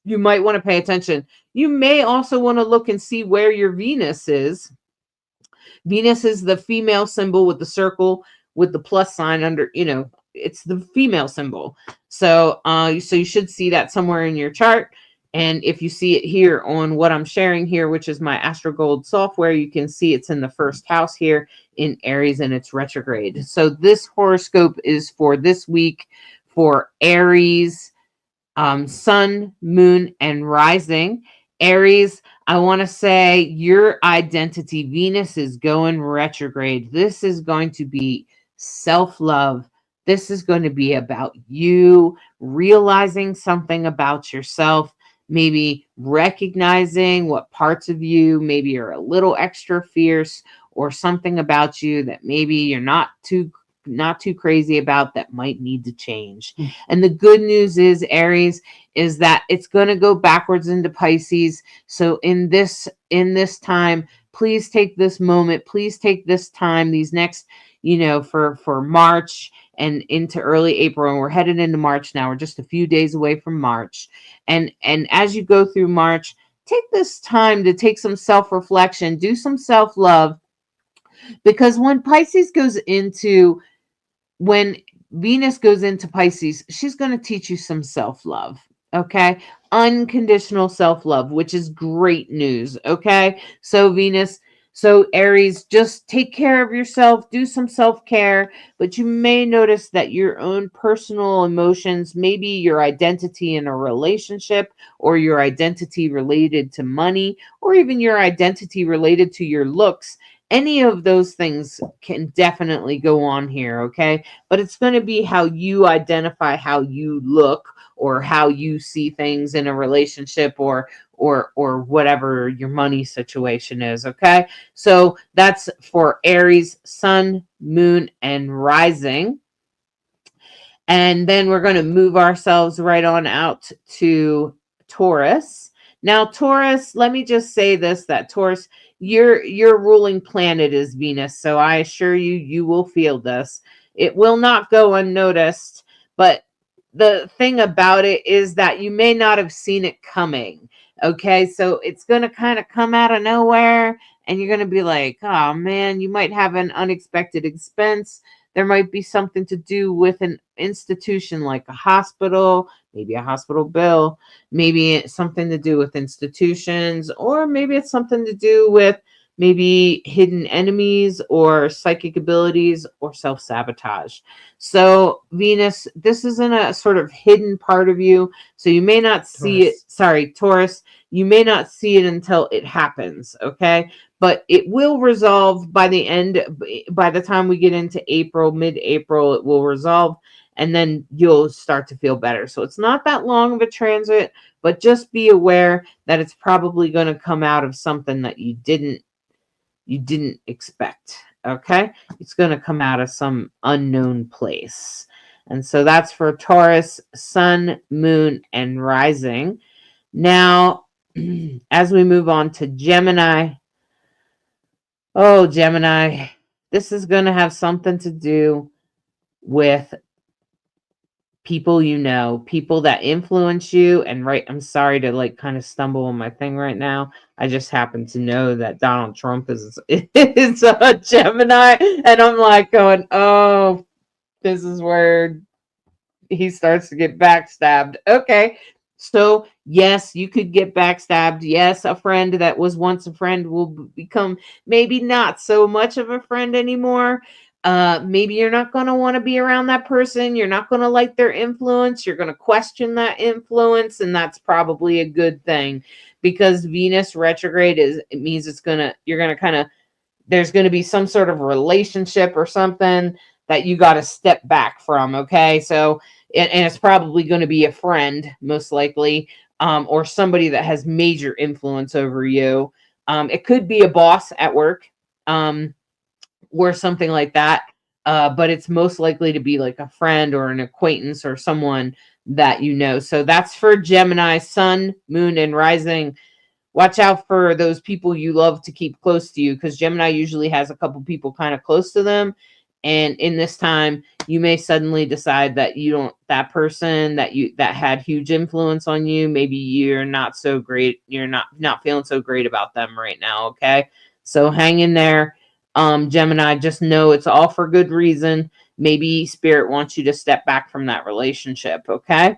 you might want to pay attention. You may also want to look and see where your Venus is. Venus is the female symbol with the circle with the plus sign under, it's the female symbol. So you should see that somewhere in your chart. And if you see it here on what I'm sharing here, which is my AstroGold software, you can see it's in the first house here in Aries, and it's retrograde. So this horoscope is for this week for Aries, sun, moon, and rising. Aries, I want to say your identity, Venus is going retrograde. This is going to be self-love. This is going to be about you realizing something about yourself, maybe recognizing what parts of you maybe are a little extra fierce, or something about you that maybe you're not too crazy about that might need to change. And the good news is, Aries, is that it's going to go backwards into Pisces. So in this time, please take this moment, please take this time, these next, for March and into early April, and we're headed into March now. We're just a few days away from March. And as you go through March, take this time to take some self-reflection, do some self-love, because when Venus goes into Pisces, she's going to teach you some self-love. Okay. Unconditional self-love, which is great news. Okay. So Venus, So Aries, just take care of yourself, do some self-care, but you may notice that your own personal emotions, maybe your identity in a relationship or your identity related to money or even your identity related to your looks, any of those things can definitely go on here, okay? But it's going to be how you identify how you look or how you see things in a relationship or whatever your money situation is, okay? So that's for Aries, sun, moon, and rising. And then we're going to move ourselves right on out to Taurus. Now, Taurus, let me just say this, that Taurus, your ruling planet is Venus. So I assure you, you will feel this. It will not go unnoticed, but the thing about it is that you may not have seen it coming. Okay, so it's going to kind of come out of nowhere, and you're going to be like, oh man, you might have an unexpected expense. There might be something to do with an institution like a hospital, maybe a hospital bill, maybe it's something to do with institutions, or maybe it's something to do with maybe hidden enemies or psychic abilities or self-sabotage. So Venus, this isn't a sort of hidden part of you. So you may not see it. Sorry, Taurus, you may not see it until it happens. Okay. But it will resolve by the time we get into April, mid-April, it will resolve, and then you'll start to feel better. So it's not that long of a transit, but just be aware that it's probably going to come out of something that you didn't expect. Okay? It's going to come out of some unknown place. And so that's for Taurus, sun, moon, and rising. Now, as we move on to Gemini, oh, Gemini, this is going to have something to do with people you know, people that influence you. And right, I'm sorry to like kind of stumble on my thing right now. I just happen to know that Donald Trump is a Gemini, and I'm like going, oh, this is where he starts to get backstabbed. Okay. So, yes, you could get backstabbed. Yes, a friend that was once a friend will become maybe not so much of a friend anymore. Maybe you're not going to want to be around that person. You're not going to like their influence. You're going to question that influence. And that's probably a good thing, because Venus retrograde it means you're going to kind of, there's going to be some sort of relationship or something that you got to step back from. Okay. So, and it's probably going to be a friend, most likely, or somebody that has major influence over you. It could be a boss at work, or something like that. But it's most likely to be like a friend or an acquaintance or someone that you know. So that's for Gemini, sun, moon, and rising. Watch out for those people you love to keep close to you, because Gemini usually has a couple people kind of close to them. And in this time, you may suddenly decide that that person that had huge influence on you, maybe you're not so great. You're not feeling so great about them right now. Okay. So hang in there. Gemini, just know it's all for good reason. Maybe Spirit wants you to step back from that relationship. Okay.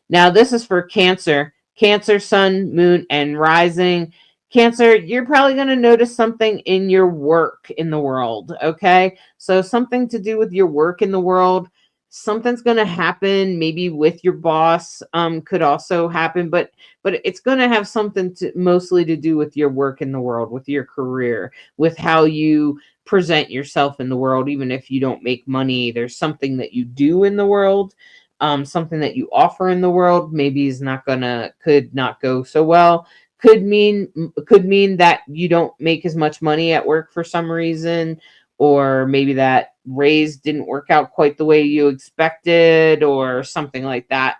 Now this is for Cancer. Cancer, sun, moon, and rising. Cancer, you're probably going to notice something in your work in the world, okay? So something to do with your work in the world. Something's going to happen, maybe with your boss, could also happen, but it's going to have something mostly to do with your work in the world, with your career, with how you present yourself in the world. Even if you don't make money, there's something that you do in the world. Something that you offer in the world maybe could not go so well. Could mean that you don't make as much money at work for some reason, or maybe that raise didn't work out quite the way you expected, or something like that.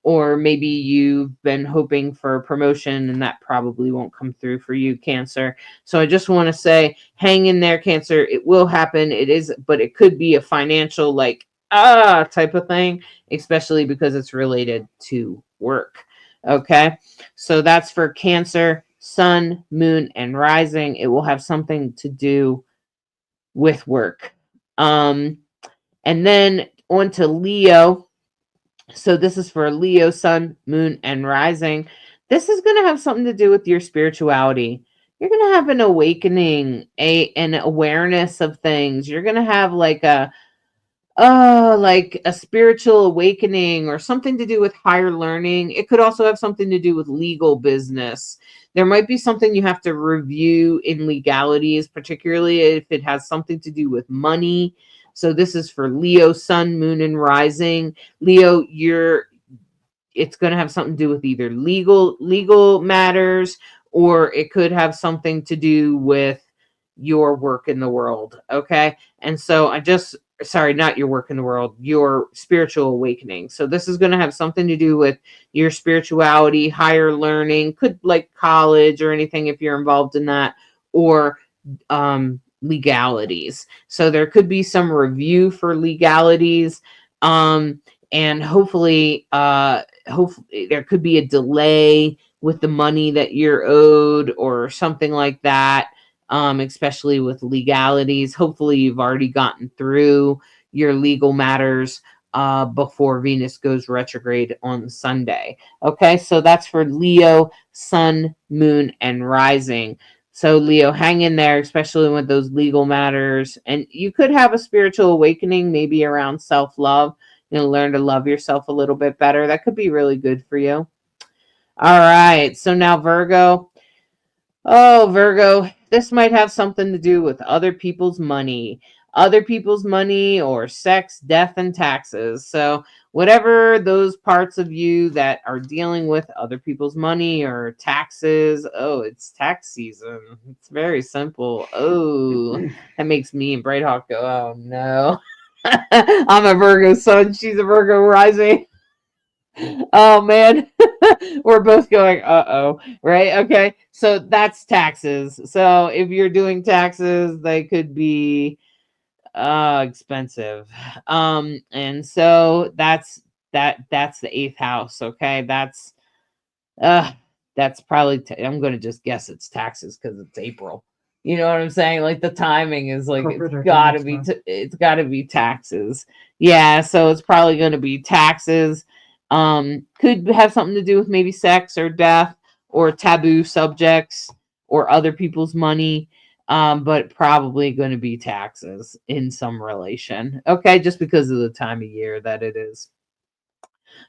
Or maybe you've been hoping for a promotion and that probably won't come through for you, Cancer. So I just want to say, hang in there, Cancer. It will happen. But it could be a financial type of thing, especially because it's related to work. Okay, so that's for Cancer, sun, moon, and rising. It will have something to do with work. And then on to Leo. So this is for Leo, sun, moon, and rising. This is going to have something to do with your spirituality, you're going to have an awakening, an awareness of things. You're going to have like a spiritual awakening or something to do with higher learning. It could also have something to do with legal business. There might be something you have to review in legalities, particularly if it has something to do with money. So this is for Leo, Sun, Moon, and Rising. Leo, it's going to have something to do with either legal matters, or it could have something to do with your work in the world. Okay. And so sorry, not your work in the world, your spiritual awakening. So this is going to have something to do with your spirituality, higher learning, could like college or anything if you're involved in that, or legalities. So there could be some review for legalities. And hopefully there could be a delay with the money that you're owed or something like that. Especially with legalities. Hopefully you've already gotten through your legal matters before Venus goes retrograde on Sunday. Okay, so that's for Leo, Sun, Moon, and Rising. So Leo, hang in there, especially with those legal matters. And you could have a spiritual awakening, maybe around self-love. Learn to love yourself a little bit better. That could be really good for you. All right, so now Virgo. Oh, Virgo, this might have something to do with other people's money or sex, death, and taxes. So whatever those parts of you that are dealing with other people's money or taxes, it's tax season. It's very simple. Oh, that makes me and Brighthawk go, oh no. I'm a Virgo sun. She's a Virgo rising. Oh man. We're both going, uh-oh, right? Okay. So that's taxes. So if you're doing taxes, they could be expensive. And so that's the eighth house. Okay. That's probably I'm going to just guess it's taxes because it's April. You know what I'm saying? Like the timing is like it's got to be taxes. Yeah, so it's probably going to be taxes. Could have something to do with maybe sex or death or taboo subjects or other people's money. But probably going to be taxes in some relation. Okay, just because of the time of year that it is.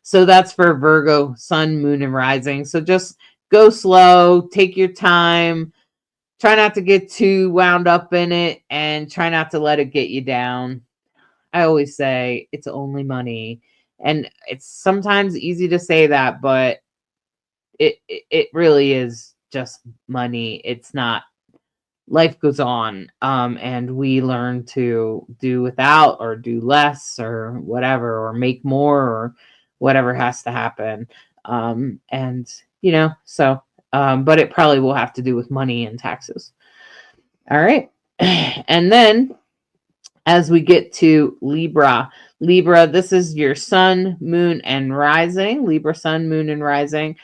So that's for Virgo, Sun, Moon, and Rising. So just go slow, take your time, try not to get too wound up in it, and try not to let it get you down. I always say it's only money. And it's sometimes easy to say that, but it really is just money. It's not. Life goes on, and we learn to do without or do less or whatever, or make more or whatever has to happen. And but it probably will have to do with money and taxes. All right. And then as we get to Libra, this is your sun, moon, and rising. Libra, sun, moon, and rising.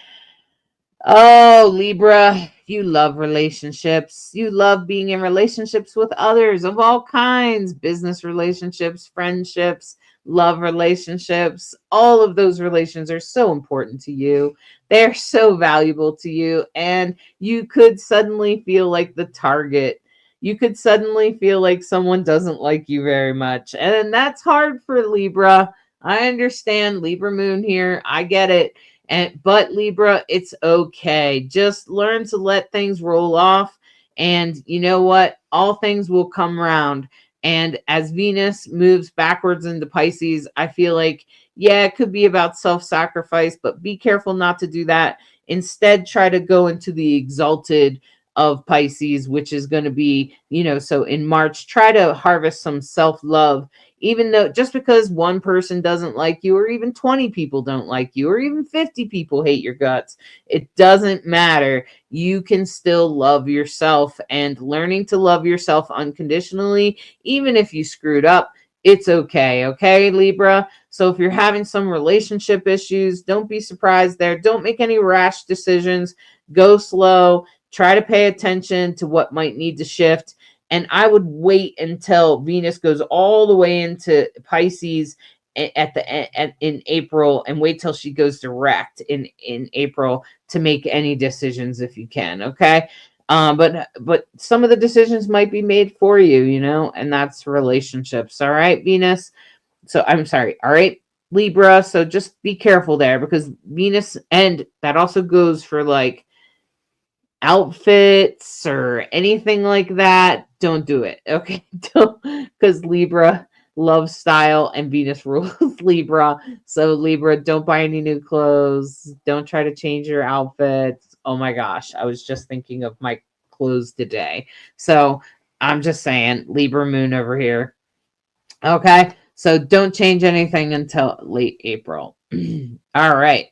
Oh, Libra, you love relationships. You love being in relationships with others of all kinds, business relationships, friendships, love relationships. All of those relations are so important to you. They're so valuable to you. And you could suddenly feel like the target. You could suddenly feel like someone doesn't like you very much. And that's hard for Libra. I understand Libra moon here. I get it. But Libra, it's okay. Just learn to let things roll off. And you know what? All things will come around. And as Venus moves backwards into Pisces, I feel like, yeah, it could be about self-sacrifice, but be careful not to do that. Instead, try to go into the exalted of Pisces, which is going to be, so in March, try to harvest some self-love. Even though just because one person doesn't like you, or even 20 people don't like you, or even 50 people hate your guts, it doesn't matter. You can still love yourself, and learning to love yourself unconditionally, even if you screwed up, it's okay. Okay, Libra? So if you're having some relationship issues, don't be surprised there. Don't make any rash decisions. Go slow. Try to pay attention to what might need to shift. And I would wait until Venus goes all the way into Pisces in April, and wait till she goes direct in April to make any decisions if you can. Okay. But some of the decisions might be made for you, and that's relationships. All right, Venus. So I'm sorry. All right, Libra. So just be careful there, because Venus, and that also goes for like outfits or anything like that. Don't do it. Okay. Don't, because Libra loves style and Venus rules Libra. So Libra, don't buy any new clothes. Don't try to change your outfits. Oh my gosh. I was just thinking of my clothes today. So I'm just saying, Libra moon over here. Okay. So don't change anything until late April. All right.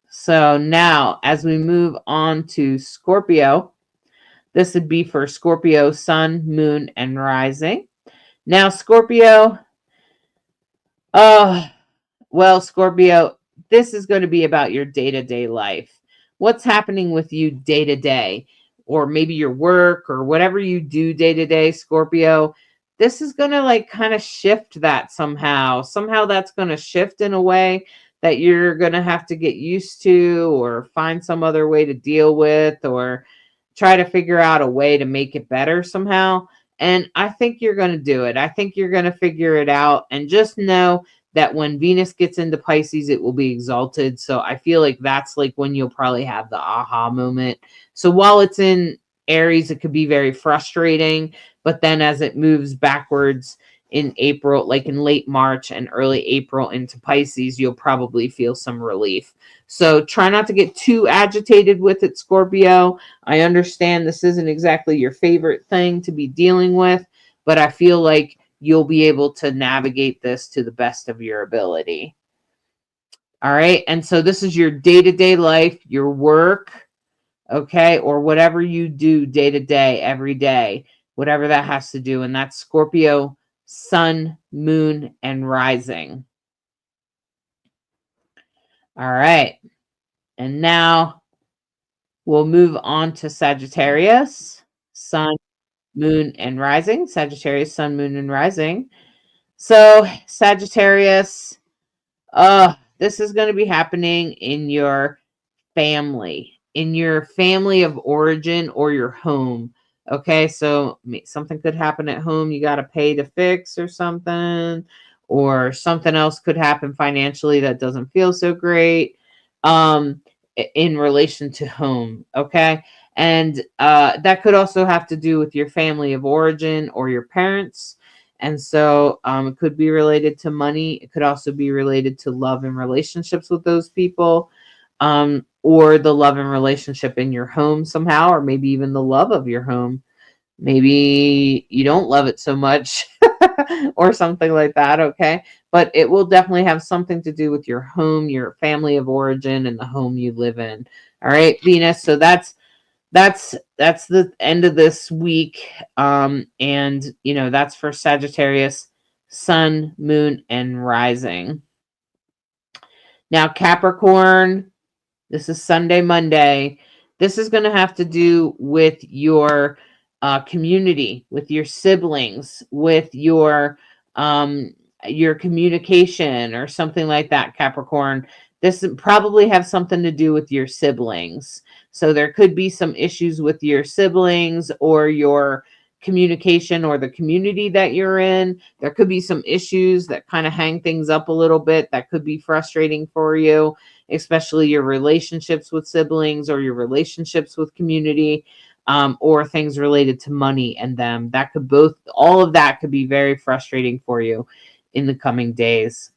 So now, as we move on to Scorpio, this would be for Scorpio, sun, moon, and rising. Now, Scorpio, Scorpio, this is going to be about your day-to-day life. What's happening with you day-to-day, or maybe your work or whatever you do day-to-day, Scorpio. This is going to like kind of shift that somehow. Somehow that's going to shift in a way that you're going to have to get used to, or find some other way to deal with, or try to figure out a way to make it better somehow. And I think you're going to do it. I think you're going to figure it out. And just know that when Venus gets into Pisces, it will be exalted. So I feel like that's like when you'll probably have the aha moment. So while it's in Aries, it could be very frustrating. But then as it moves backwards in April, like in late March and early April into Pisces, you'll probably feel some relief. So try not to get too agitated with it, Scorpio. I understand this isn't exactly your favorite thing to be dealing with, but I feel like you'll be able to navigate this to the best of your ability. All right. And so this is your day-to-day life, your work, okay, or whatever you do day to day, every day, whatever that has to do. And that's Scorpio, sun, moon, and rising. All right. And now we'll move on to Sagittarius, sun, moon, and rising. Sagittarius, sun, moon, and rising. So Sagittarius, this is going to be happening in your family of origin, or your home. Okay, so something could happen at home you got to pay to fix, or something else could happen financially that doesn't feel so great in relation to home. Okay, and that could also have to do with your family of origin or your parents. And so it could be related to money. It could also be related to love and relationships with those people, or the love and relationship in your home somehow, or maybe even the love of your home. Maybe you don't love it so much or something like that. Okay. But it will definitely have something to do with your home, your family of origin, and the home you live in. All right, Venus. So that's the end of this week. And that's for Sagittarius, sun, moon, and rising. Now, Capricorn, this is Sunday, Monday. This is going to have to do with your community, with your siblings, with your communication, or something like that, Capricorn. This probably have something to do with your siblings. So there could be some issues with your siblings, or your communication, or the community that you're in. There could be some issues that kind of hang things up a little bit. That could be frustrating for you, especially your relationships with siblings, or your relationships with community, or things related to money and them. All of that could be very frustrating for you in the coming days.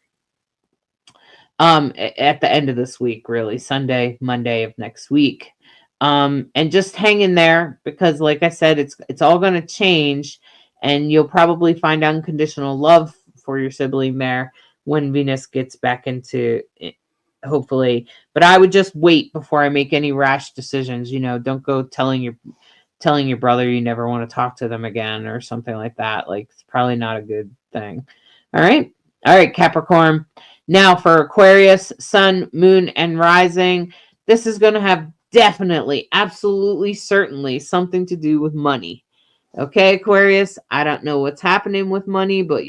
At the end of this week, really, Sunday, Monday of next week. And just hang in there, because like I said, it's all going to change, and you'll probably find unconditional love for your sibling there when Venus gets back into it, hopefully. But I would just wait before I make any rash decisions. Don't go telling your brother you never want to talk to them again, or something like that. Like, it's probably not a good thing. All right, Capricorn. Now for Aquarius, sun, moon, and rising. This is going to have definitely, absolutely, certainly something to do with money. Okay, Aquarius, I don't know what's happening with money, but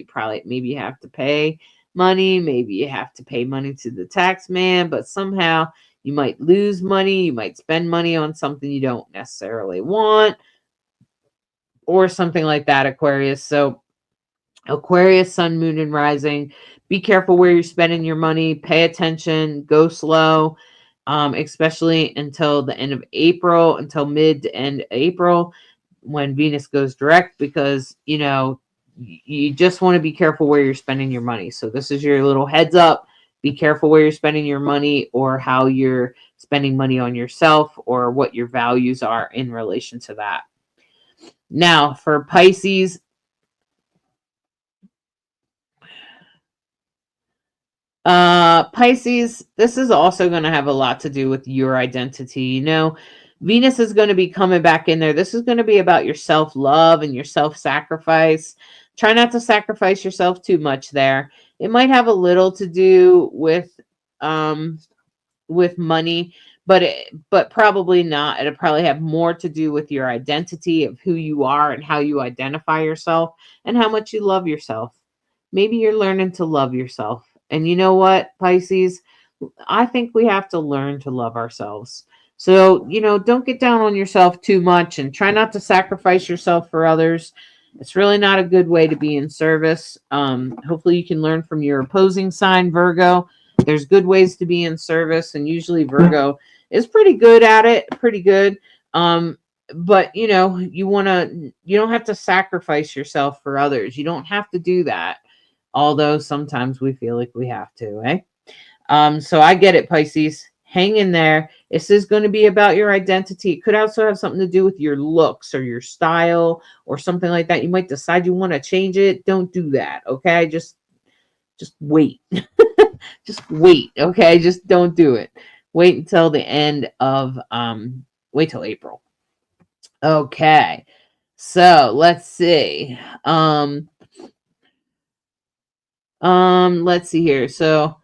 maybe you have to pay money. Maybe you have to pay money to the tax man, but somehow You might lose money. You might spend money on something you don't necessarily want or something like that, Aquarius. So Aquarius, sun, moon, and rising. Be careful where you're spending your money. Pay attention. Go slow, especially until the end of April, until mid to end April when Venus goes direct, because, you know, you just want to be careful where you're spending your money. So this is your little heads up. Be careful where you're spending your money or how you're spending money on yourself or what your values are in relation to that. Now, for Pisces, Pisces, this is also going to have a lot to do with your identity. You know, Venus is going to be coming back in there. This is going to be about your self-love and your self-sacrifice. Try not to sacrifice yourself too much there. It might have a little to do with money, but probably not. It'll probably have more to do with your identity of who you are and how you identify yourself and how much you love yourself. Maybe you're learning to love yourself. And you know what, Pisces? I think we have to learn to love ourselves. So, you know, don't get down on yourself too much and try not to sacrifice yourself for others. It's really not a good way to be in service. Hopefully you can learn from your opposing sign, Virgo. There's good ways to be in service, and usually Virgo is pretty good at it, pretty good. But you know, you don't have to sacrifice yourself for others. You don't have to do that. Although sometimes we feel like we have to, eh? So I get it, Pisces. Hang in there. This is going to be about your identity. It could also have something to do with your looks or your style or something like that. You might decide you want to change it. Don't do that, okay? Just wait. Just wait, okay? Just don't do it. Wait until the end of wait till April. Okay. So, let's see. Let's see here. So,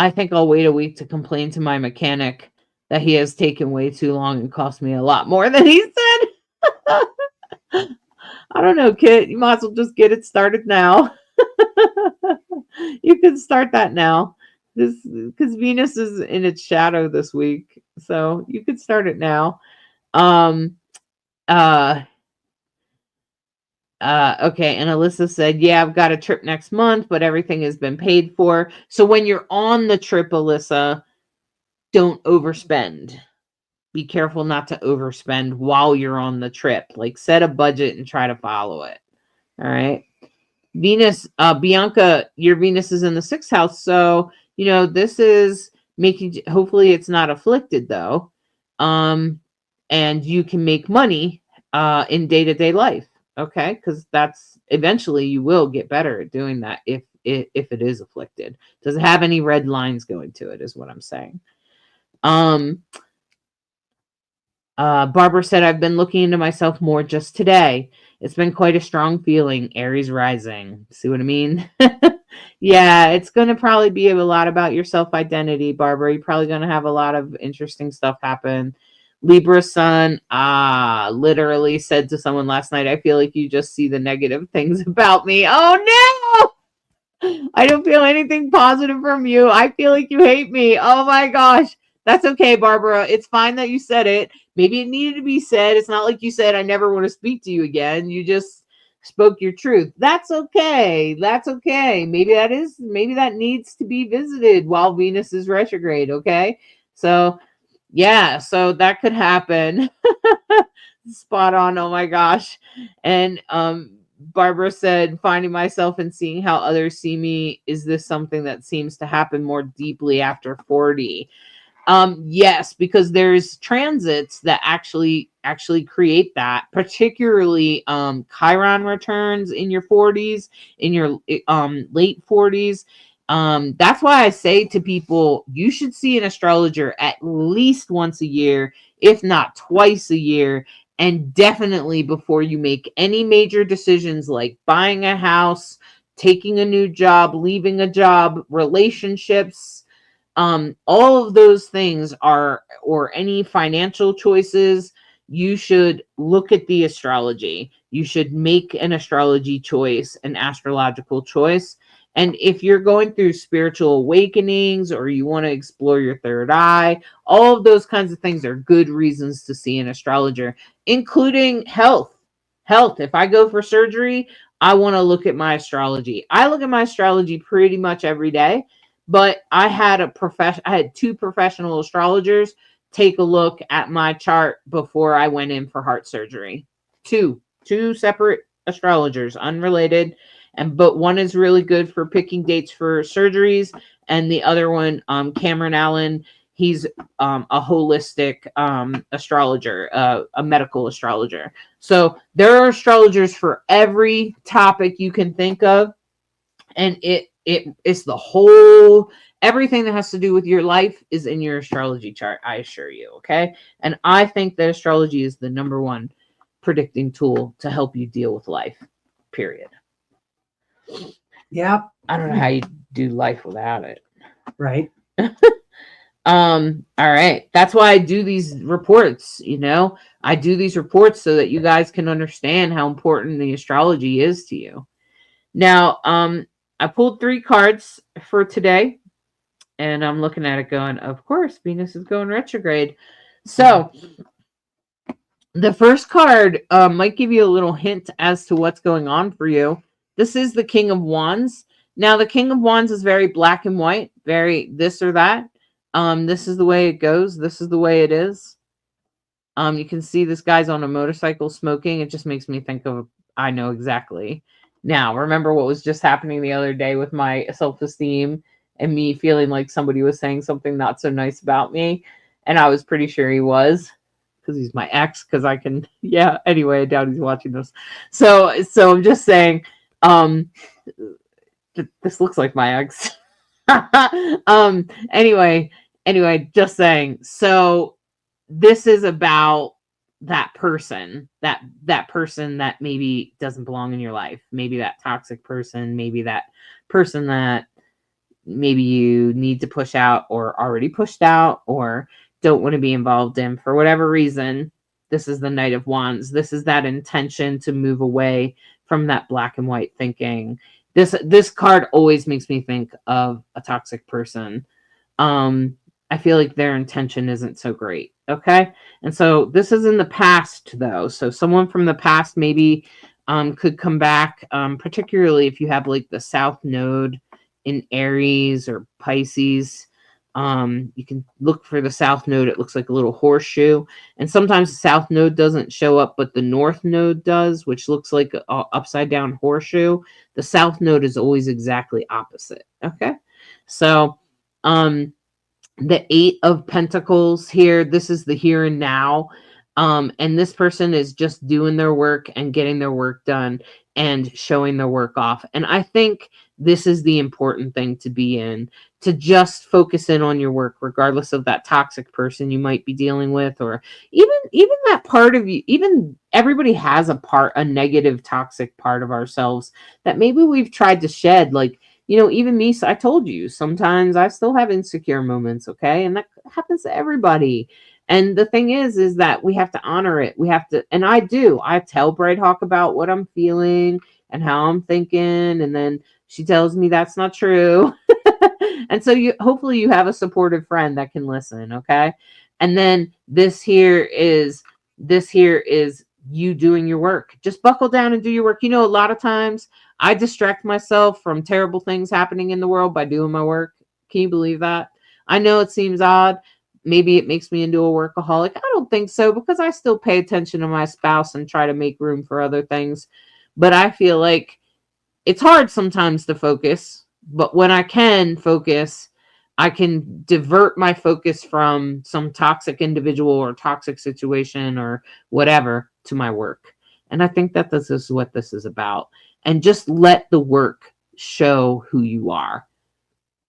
I think I'll wait a week to complain to my mechanic that he has taken way too long and cost me a lot more than he said. I don't know, Kit. You might as well just get it started now. You can start that now. Because Venus is in its shadow this week. So you could start it now. Okay, and Alyssa said, yeah, I've got a trip next month, but everything has been paid for. So when you're on the trip, Alyssa, don't overspend. Be careful not to overspend while you're on the trip. Like, set a budget and try to follow it. All right. Venus, Bianca, your Venus is in the 6th house. So, you know, this is making, hopefully it's not afflicted though. And you can make money in day-to-day life. Okay, because that's eventually you will get better at doing that if it is afflicted. Does it have any red lines going to it, is what I'm saying. Barbara said, I've been looking into myself more just today. It's been quite a strong feeling. Aries rising. See what I mean? Yeah, it's going to probably be a lot about your self-identity, Barbara. You're probably going to have a lot of interesting stuff happen. Libra sun, literally said to someone last night, I feel like you just see the negative things about me. Oh no! I don't feel anything positive from you. I feel like you hate me. Oh my gosh. That's okay, Barbara. It's fine that you said it. Maybe it needed to be said. It's not like you said, I never want to speak to you again. You just spoke your truth. That's okay. That's okay. Maybe that needs to be visited while Venus is retrograde. Okay. So, yeah, so that could happen. Spot on. Oh my gosh. And Barbara said, finding myself and seeing how others see me, is this something that seems to happen more deeply after 40? Yes, because there's transits that actually create that, particularly Chiron returns in your 40s, in your late 40s. That's why I say to people, you should see an astrologer at least once a year, if not twice a year, and definitely before you make any major decisions like buying a house, taking a new job, leaving a job, relationships, all of those things or any financial choices. You should look at the astrology. You should make an astrology choice, an astrological choice. And if you're going through spiritual awakenings or you want to explore your third eye, all of those kinds of things are good reasons to see an astrologer, including health. Health. If I go for surgery, I want to look at my astrology. I look at my astrology pretty much every day, but I had two professional astrologers take a look at my chart before I went in for heart surgery. Two separate astrologers, unrelated, but one is really good for picking dates for surgeries, and the other one, Cameron Allen, he's a holistic astrologer, a medical astrologer. So there are astrologers for every topic you can think of, and it's the whole, everything that has to do with your life is in your astrology chart, I assure you. Okay. And I think that astrology is the number one predicting tool to help you deal with life, period. Yep. I don't know how you do life without it. Right. All right. That's why I do these reports, I do these reports so that you guys can understand how important the astrology is to you. Now, I pulled 3 cards for today, and I'm looking at it going, of course, Venus is going retrograde. So the first card might give you a little hint as to what's going on for you. This is the King of Wands. Now, the King of Wands is very black and white, very this or that. This is the way it goes. This is the way it is. You can see this guy's on a motorcycle smoking. It just makes me think of, I know exactly. Now, remember what was just happening the other day with my self-esteem and me feeling like somebody was saying something not so nice about me. And I was pretty sure he was, because he's my ex, because I can, anyway, I doubt he's watching this. So I'm just saying, this looks like my ex. Anyway, just saying. So this is about that person, that person that maybe doesn't belong in your life. Maybe that toxic person, maybe that person that maybe you need to push out or already pushed out or don't want to be involved in for whatever reason. This is the Knight of Wands. This is that intention to move away from that black and white thinking. This card always makes me think of a toxic person. I feel like their intention isn't so great. Okay. And so this is in the past though. So someone from the past maybe could come back, particularly if you have like the South Node in Aries or Pisces. You can look for the South Node. It looks like a little horseshoe. And sometimes the South Node doesn't show up, but the North Node does, which looks like an upside down horseshoe. The South Node is always exactly opposite. Okay. So, the 8 of Pentacles here, this is the here and now. And this person is just doing their work and getting their work done and showing their work off. And I think this is the important thing to be in, to just focus in on your work, regardless of that toxic person you might be dealing with, or even that part of you. Even everybody has a negative, toxic part of ourselves that maybe we've tried to shed. Like, even me, I told you, sometimes I still have insecure moments, okay? And that happens to everybody. And the thing is that we have to honor it. We have to, and I do. I tell Bright Hawk about what I'm feeling and how I'm thinking, and then she tells me that's not true. And so hopefully you have a supportive friend that can listen, okay? And then this here is you doing your work. Just buckle down and do your work. A lot of times I distract myself from terrible things happening in the world by doing my work. Can you believe that? I know it seems odd. Maybe it makes me into a workaholic. I don't think so, because I still pay attention to my spouse and try to make room for other things. But I feel like it's hard sometimes to focus. But when I can focus, I can divert my focus from some toxic individual or toxic situation or whatever to my work. And I think that this is what this is about. And just let the work show who you are.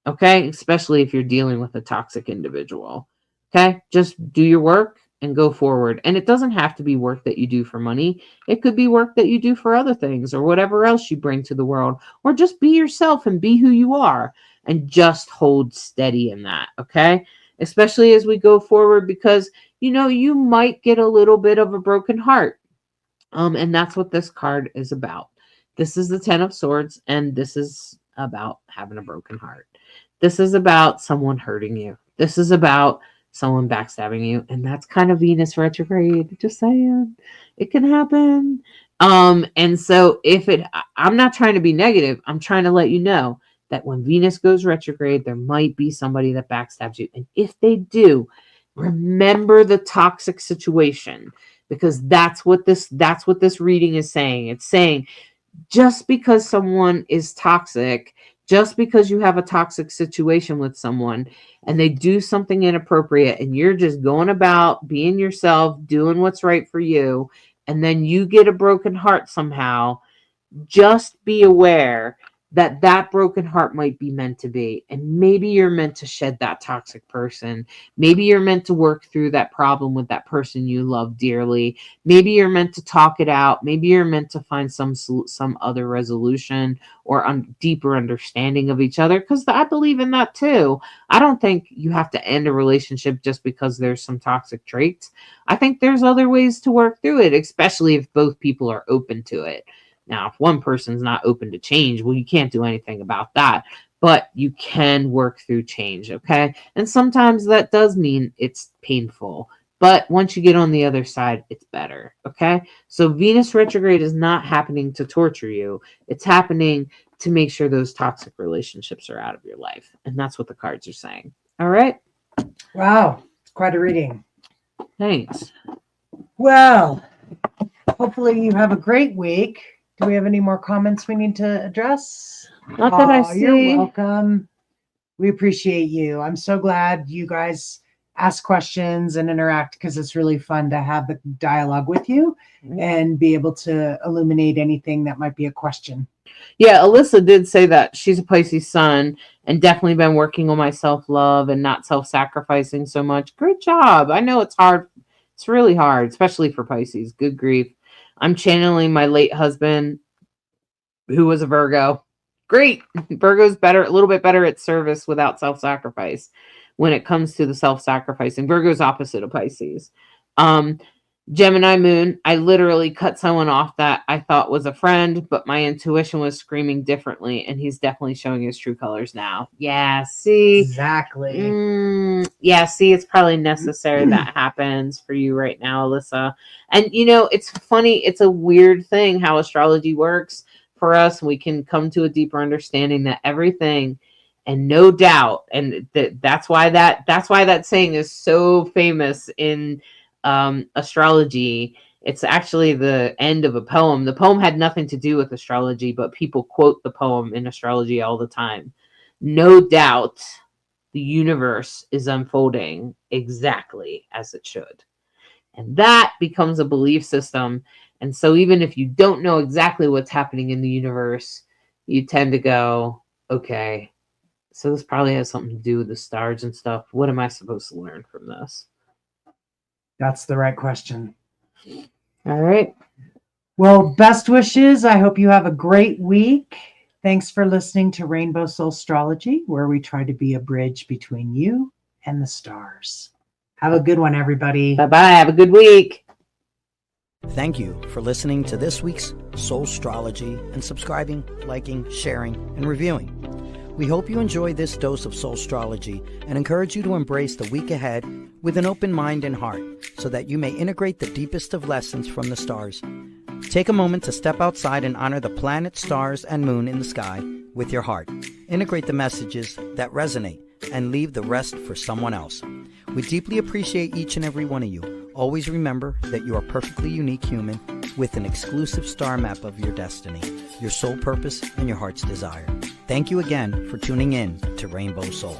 Okay? Especially if you're dealing with a toxic individual. Okay? Just do your work and go forward. And it doesn't have to be work that you do for money. It could be work that you do for other things or whatever else you bring to the world. Or just be yourself and be who you are. And just hold steady in that. Okay? Especially as we go forward, because, you might get a little bit of a broken heart. And that's what this card is about. This is the 10 of Swords, and this is about having a broken heart. This is about someone hurting you. This is about someone backstabbing you. And that's kind of Venus retrograde. Just saying. It can happen. And so I'm not trying to be negative. I'm trying to let you know that when Venus goes retrograde, there might be somebody that backstabs you. And if they do, remember the toxic situation, because that's what this reading is saying. It's saying just because someone is toxic, just because you have a toxic situation with someone and they do something inappropriate and you're just going about being yourself, doing what's right for you, and then you get a broken heart somehow, just be aware that that broken heart might be meant to be. And maybe you're meant to shed that toxic person. Maybe you're meant to work through that problem with that person you love dearly. Maybe you're meant to talk it out. Maybe you're meant to find some other resolution or deeper understanding of each other, because I believe in that too. I don't think you have to end a relationship just because there's some toxic traits. I think there's other ways to work through it, especially if both people are open to it. Now, if one person's not open to change, well, you can't do anything about that, but you can work through change, okay? And sometimes that does mean it's painful, but once you get on the other side, it's better, okay? So Venus retrograde is not happening to torture you. It's happening to make sure those toxic relationships are out of your life. And that's what the cards are saying. All right? Wow. It's quite a reading. Thanks. Well, hopefully you have a great week. Do we have any more comments we need to address? Not that I see. You're welcome. We appreciate you. I'm so glad you guys ask questions and interact, because it's really fun to have the dialogue with you and be able to illuminate anything that might be a question. Yeah, Alyssa did say that she's a Pisces sun and definitely been working on my self-love and not self-sacrificing so much. Great job. I know it's hard. It's really hard, especially for Pisces. Good grief. I'm channeling my late husband, who was a Virgo. Great. Virgo's better, a little bit better at service without self-sacrifice when it comes to the self-sacrificing. Virgo's opposite of Pisces. Gemini moon, I literally cut someone off that I thought was a friend, but my intuition was screaming differently, and he's definitely showing his true colors now. Yeah, see? Exactly. Yeah, see, it's probably necessary that happens for you right now, Alyssa. And, you know, it's funny. It's a weird thing how astrology works for us. We can come to a deeper understanding that everything, and no doubt, and that's why that saying is so famous in astrology. It's actually the end of a poem. The poem had nothing to do with astrology, but people quote the poem in astrology all the time. No doubt the universe is unfolding exactly as it should. And that becomes a belief system. And so even if you don't know exactly what's happening in the universe, you tend to go, okay, so this probably has something to do with the stars and stuff. What am I supposed to learn from this? That's the right question. All right. Well, best wishes. I hope you have a great week. Thanks for listening to Rainbow Soul Astrology, where we try to be a bridge between you and the stars. Have a good one, everybody. Bye-bye. Have a good week. Thank you for listening to this week's Soul Astrology and subscribing, liking, sharing, and reviewing. We hope you enjoy this dose of Soul Astrology and encourage you to embrace the week ahead with an open mind and heart so that you may integrate the deepest of lessons from the stars. Take a moment to step outside and honor the planet, stars, and moon in the sky with your heart. Integrate the messages that resonate and leave the rest for someone else. We deeply appreciate each and every one of you. Always remember that you are a perfectly unique human with an exclusive star map of your destiny, your soul purpose, and your heart's desire. Thank you again for tuning in to Rainbow Soul.